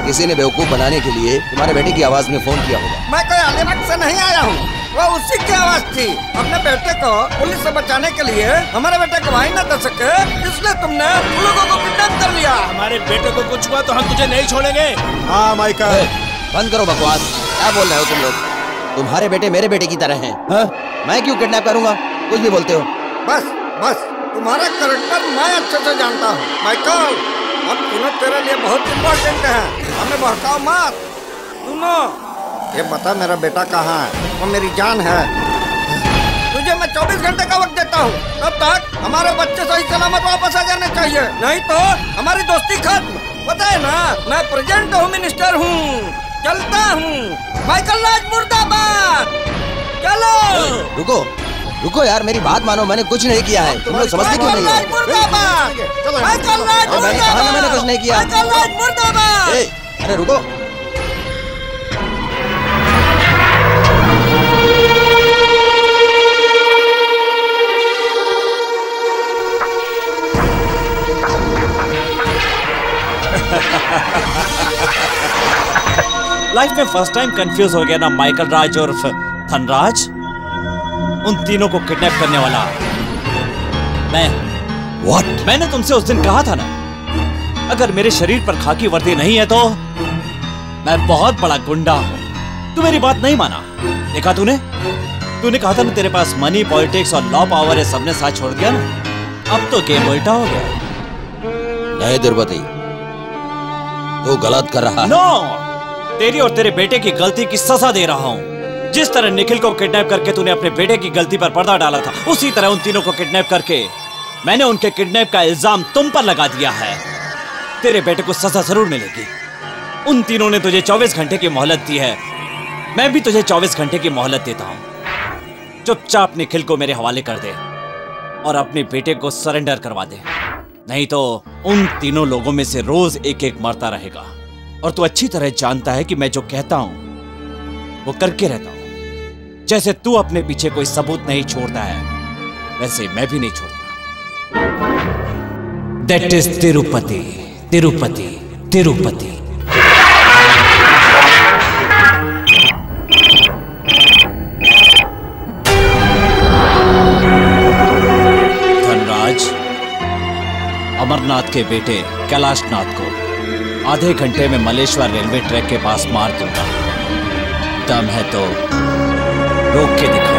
किसी ने बेवकूफ बनाने के लिए तुम्हारे बेटे की आवाज में फोन किया होगा। मैं कोई अलीबाग से नहीं आया हूँ, वो उसी की आवाज थी। अपने बेटे को पुलिस से बचाने के लिए हमारे बेटे गवाही न दे सके, इसलिए तुमने उन लोगों को किडनैप कर लिया। हमारे बेटे को कुछ हुआ तो हम तुझे नहीं छोड़ेंगे। हाँ माइकल, बंद करो बकवास। क्या बोल रहे हो तुम लोग? तुम्हारे बेटे मेरे बेटे की तरह हैं। हाँ? मैं क्यों किडनैप करूंगा? कुछ भी बोलते हो। बस तुम्हारा कैरेक्टर मैं अच्छे से जानता हूँ माइकल। हम तीनों तेरे लिए बहुत इम्पोर्टेंट हैं, हमें बहकाओ मत। सुनो, ये बता मेरा बेटा कहाँ है? वो मेरी जान है। तुझे मैं 24 घंटे का वक्त देता हूँ, तब तक हमारे बच्चे सही सलामत वापस आ जाने चाहिए, नहीं तो हमारी दोस्ती खत्म। पता है ना, मैं प्रेजेंट होम मिनिस्टर हूँ, चलता हूँ। माइकल राज मुर्दाबाद। चलो रुको यार, मेरी बात मानो। मैंने कुछ नहीं किया है। तुम लोग समझते क्यों नहीं हो? मैंने कहा ना, मैंने कुछ नहीं किया। अरे रुको। लाइफ में फर्स्ट टाइम कंफ्यूज हो गया ना माइकल राज और धनराज। उन तीनों को किडनैप करने वाला मैं। मैंने तुमसे उस दिन कहा था ना, अगर मेरे शरीर पर खाकी वर्दी नहीं है तो मैं बहुत बड़ा गुंडा हूं। तू मेरी बात नहीं माना। देखा तूने कहा था ना तेरे पास मनी, पॉलिटिक्स और लॉ पावर है, सबने साथ छोड़ दिया ना। अब तो गेम उल्टा हो गया। नहीं दुर्पति, तू गलत कर रहा है। नो, तेरी और तेरे बेटे की गलती की सजा दे रहा हूं। जिस तरह निखिल को किडनैप करके तूने अपने बेटे की गलती पर पर्दा डाला था, उसी तरह उन तीनों को किडनैप करके मैंने उनके किडनैप का इल्जाम तुम पर लगा दिया है। तेरे बेटे को सजा जरूर मिलेगी। उन तीनों ने तुझे 24 घंटे की मोहलत दी है, मैं भी तुझे 24 घंटे की मोहलत देता हूं। चुपचाप निखिल को मेरे हवाले कर दे और अपने बेटे को सरेंडर करवा दे, नहीं तो उन तीनों लोगों में से रोज एक एक मरता रहेगा। और तू अच्छी तरह जानता है कि मैं जो कहता हूं वो करके रहता हूं। जैसे तू अपने पीछे कोई सबूत नहीं छोड़ता है, वैसे मैं भी नहीं छोड़ता। That is Tirupati, Tirupati, Tirupati. धनराज, अमरनाथ के बेटे कैलाश नाथ को आधे घंटे में मलेश्वर रेलवे ट्रैक के पास मार दूंगा। दम है तो रोक के दिखाओ।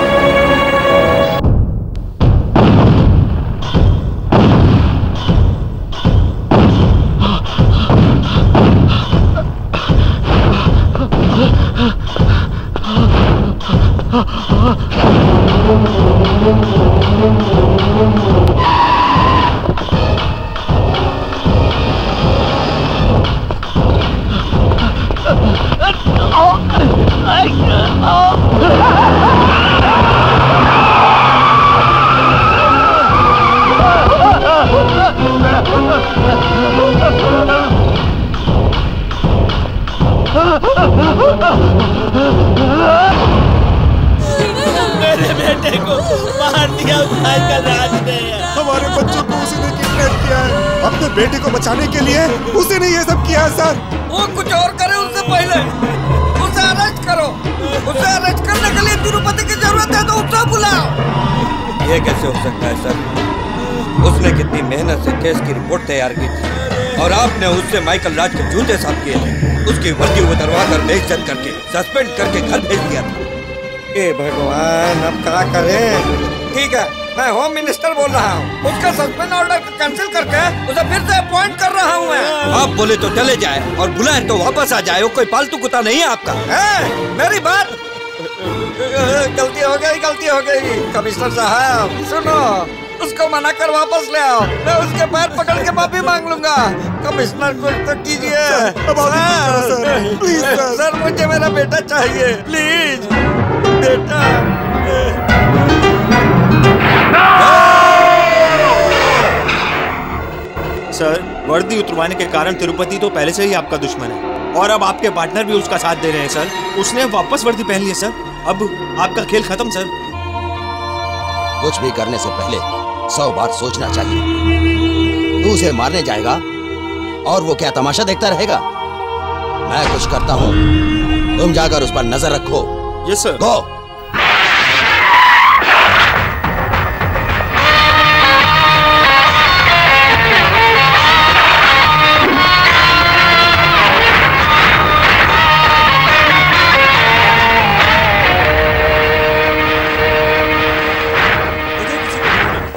मेरे बेटे को मार दिया माइकल राज ने। हमारे बच्चों को उसी ने किडनैप किया है। अपने बेटे को बचाने के लिए उसी ने ये सब किया है सर। वो कुछ और करे उससे पहले उसे अरेस्ट करो। उसे अरेस्ट करने के लिए तिरुपति की जरूरत है तो उसे बुलाओ। ये कैसे हो सकता है सर? उसने कितनी मेहनत से केस की रिपोर्ट तैयार की थी और आपने उससे माइकल राज के जूते साफ किए थे। उसकी वर्दी उतरवा कर बेइज्जत करके सस्पेंड करके घर भेज दिया था। ए भगवान, अब क्या करें? ठीक है, मैं होम मिनिस्टर बोल रहा हूँ। उसका सस्पेंड ऑर्डर कैंसिल करके उसे फिर से अपॉइंट कर रहा हूँ मैं। आप बोले तो चले जाए और बुलाए तो वापस आ जाए। वो कोई पालतू कुत्ता नहीं है आपका। मेरी बात। गलती हो गई, गलती हो गई। कमिश्नर साहब सुनो, उसको मना कर वापस ले आओ। मैं उसके पैर पकड़ के माफी मांग लूंगा। कमिश्नर को तो कीजिए सर, प्लीज सर, मुझे मेरा बेटा चाहिए, प्लीज बेटा। सर, वर्दी उतरवाने के कारण तिरुपति तो पहले से ही आपका दुश्मन है और अब आपके पार्टनर भी उसका साथ दे रहे हैं सर। उसने वापस वर्दी पहन ली है सर। अब आपका खेल खत्म सर। कुछ भी करने से पहले 100 बार सोचना चाहिए। तू उसे मारने जाएगा और वो क्या तमाशा देखता रहेगा? मैं कुछ करता हूँ, तुम जाकर उस पर नजर रखो। Yes sir. गो।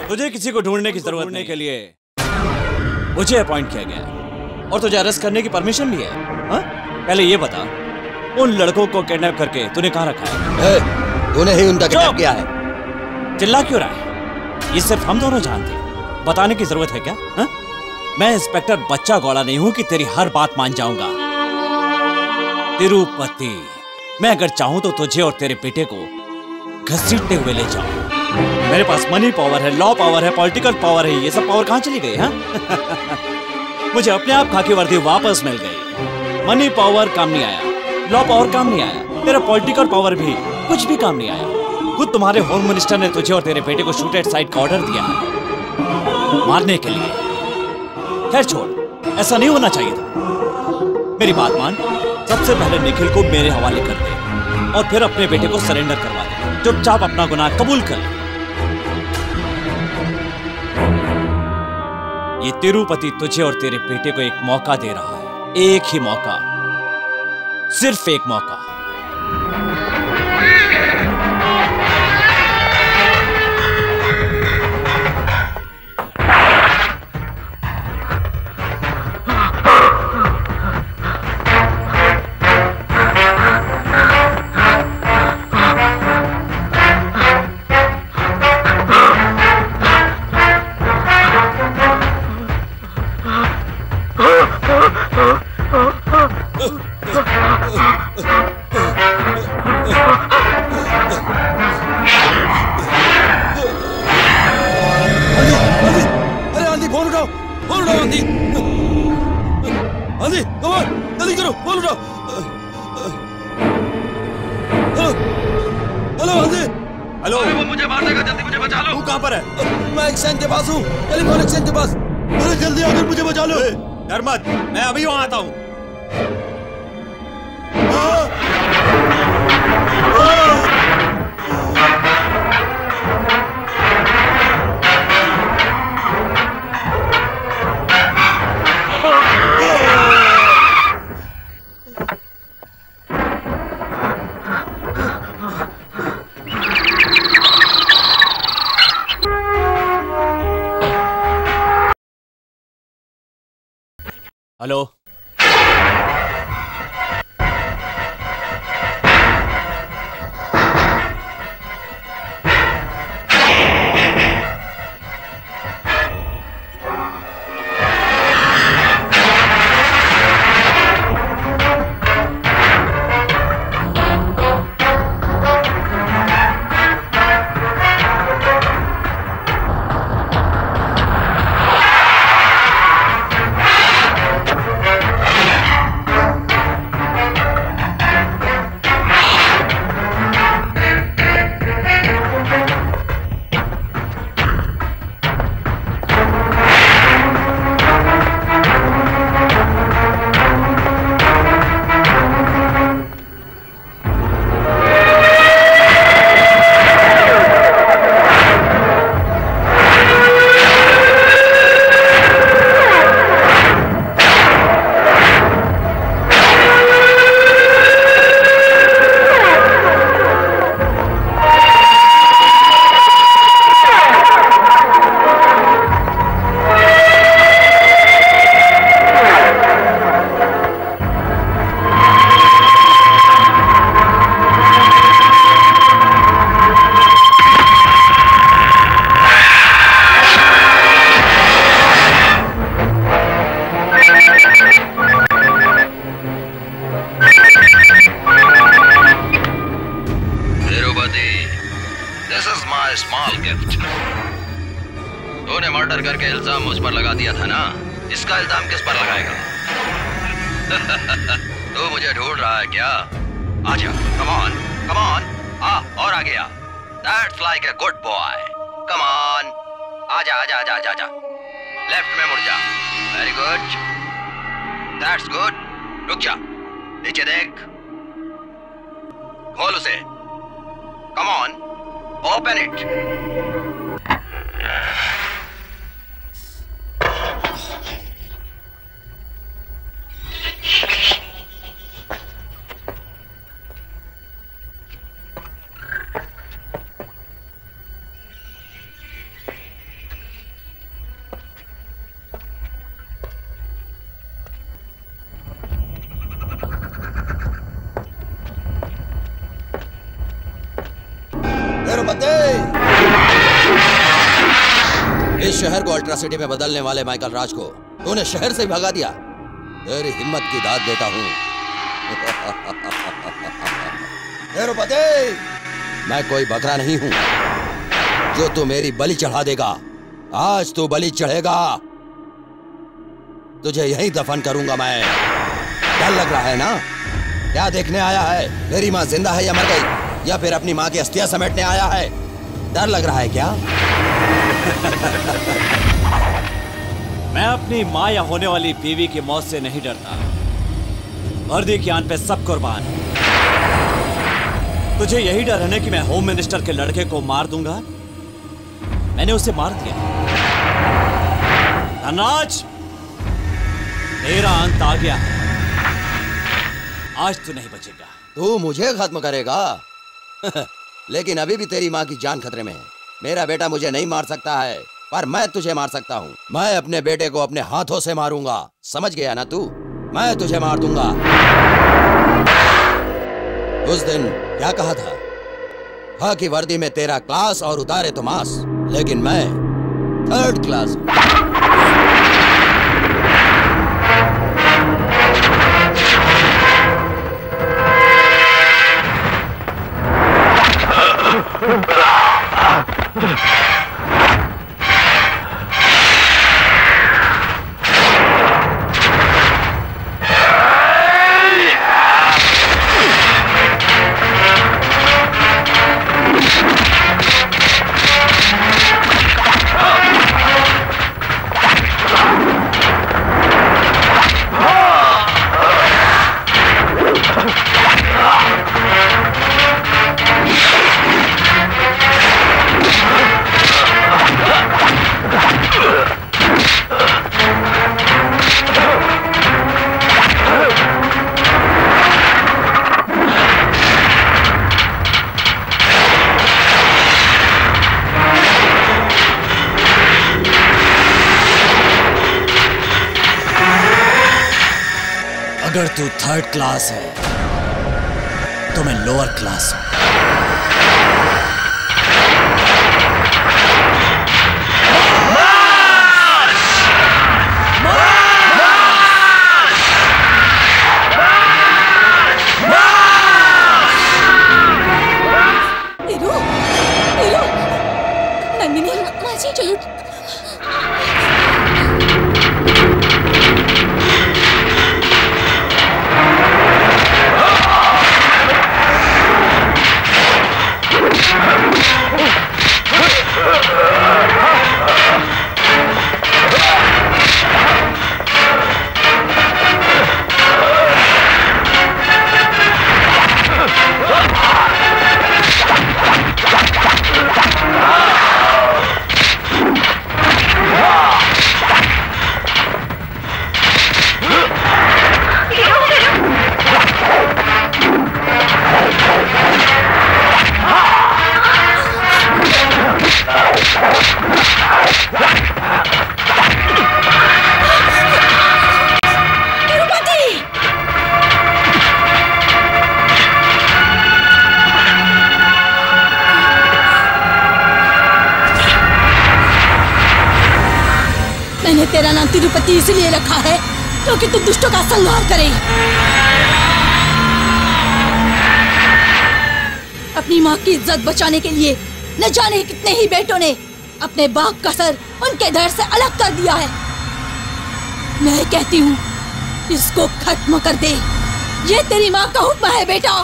तुझे किसी को ढूंढने की जरूरत नहीं के लिए मुझे अपॉइंट किया गया और तुझे अरेस्ट करने की परमिशन भी है। हा? पहले ये बता, उन लड़कों को किडनैप करके तूने कहाँ रखा है? तूने ही उनका किडनैप किया है। चिल्ला क्यों रहा है? ये सिर्फ हम दोनों जानते हैं, बताने की जरूरत है क्या? हा? मैं इंस्पेक्टर बच्चा गौड़ा नहीं हूं कि तेरी हर बात मान जाऊंगा। तिरुपति, मैं अगर चाहूं तो तुझे और तेरे बेटे को घसीटते हुए ले जाऊं। मेरे पास मनी पावर है, लॉ पावर है, पॉलिटिकल पावर है। ये सब पावर कहां चली गई? हाँ? मुझे अपने आप खाकी वर्दी वापस मिल गई। मनी पावर काम नहीं आया, लॉ पावर काम नहीं आया, तेरा पॉलिटिकल पावर भी कुछ भी काम नहीं आया। खुद तुम्हारे होम मिनिस्टर ने तुझे और तेरे बेटे को शूट एट साइट का ऑर्डर दिया है मारने के लिए। खैर छोड़, ऐसा नहीं होना चाहिए था। मेरी बात मान, सबसे पहले निखिल को मेरे हवाले कर दे और फिर अपने बेटे को सरेंडर करवा दे। चुपचाप अपना गुनाह कबूल कर ले। ये तिरुपति तुझे और तेरे बेटे को एक मौका दे रहा है, एक ही मौका, सिर्फ एक मौका। हेलो, वो मुझे मार देगा, जल्दी मुझे बचा लो। तू कहाँ पर है? मैं एक्सचेंज के पास हूँ, टेलीफोन एक्सचेंज के पास। अरे जल्दी आकर मुझे बचा लो। डर मत, मैं अभी वहां आता हूँ। Hello, small gift. तूने मर्डर करके इल्जाम मुझ पर लगा दिया था ना, इसका इल्जाम किस पर लगाएगा? तू मुझे ढूंढ रहा है क्या? आजा, कम ऑन, आ और आगे आ। That's like a good boy. Come on, आजा, आजा, आजा, आजा, आजा। लेफ्ट में मुड़ जा। Very good. That's good. रुक जा, नीचे देख, खोल उसे। Come on, open it. इस शहर को अल्ट्रासिटी में बदलने वाले माइकल राज को तूने शहर से भगा दिया। तेरी हिम्मत की दाद देता हूँ। मैं कोई बकरा नहीं हूँ जो तू मेरी बलि चढ़ा देगा। आज तू बलि चढ़ेगा, तुझे यहीं दफन करूंगा मैं। डर लग रहा है ना? क्या देखने आया है? मेरी माँ जिंदा है या मर गई, या फिर अपनी माँ की अस्थियां समेटने आया है? डर लग रहा है क्या? मैं अपनी माँ या होने वाली बीवी की मौत से नहीं डरता। वर्दी की आन पे सब कुर्बान। तुझे यही डर है ना कि मैं होम मिनिस्टर के लड़के को मार दूंगा? मैंने उसे मार दिया। धनराज, तेरा अंत आ गया। आज तू नहीं बचेगा। तू मुझे खत्म करेगा? लेकिन अभी भी तेरी माँ की जान खतरे में है। मेरा बेटा मुझे नहीं मार सकता है, पर मैं तुझे मार सकता हूँ। मैं अपने बेटे को अपने हाथों से मारूंगा, समझ गया ना तू? मैं तुझे मार दूंगा। उस दिन क्या कहा था? हाँ कि वर्दी में तेरा क्लास और उतारे तो मास, लेकिन मैं थर्ड क्लास। अगर तू थर्ड क्लास है तो मैं लोअर क्लास हूं। चलो तेरा नाम तिरुपति इसलिए रखा है क्योंकि तू दुष्टों का संहार करे। अपनी माँ की इज्जत बचाने के लिए न जाने कितने ही बेटों ने अपने बाप का सर उनके धड़ से अलग कर दिया है। मैं कहती हूँ इसको खत्म कर दे। ये तेरी माँ का हुक्म है बेटा।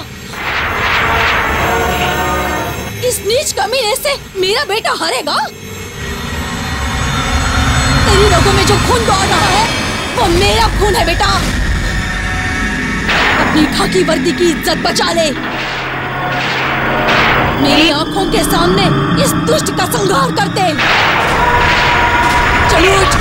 इस नीच कमीने से मेरा बेटा हारेगा? तेरी रगों में जो खून दौड़ रहा है वो मेरा खून है बेटा। अपनी खाकी वर्दी की इज्जत बचा ले। मेरी आंखों के सामने इस दुष्ट का संहार कर दे। चलो उठ।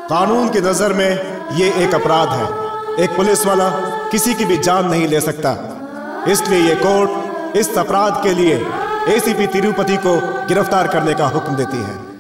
कानून की नजर में ये एक अपराध है। एक पुलिस वाला किसी की भी जान नहीं ले सकता। इसलिए ये कोर्ट इस अपराध के लिए एसीपी तिरुपति को गिरफ्तार करने का हुक्म देती है।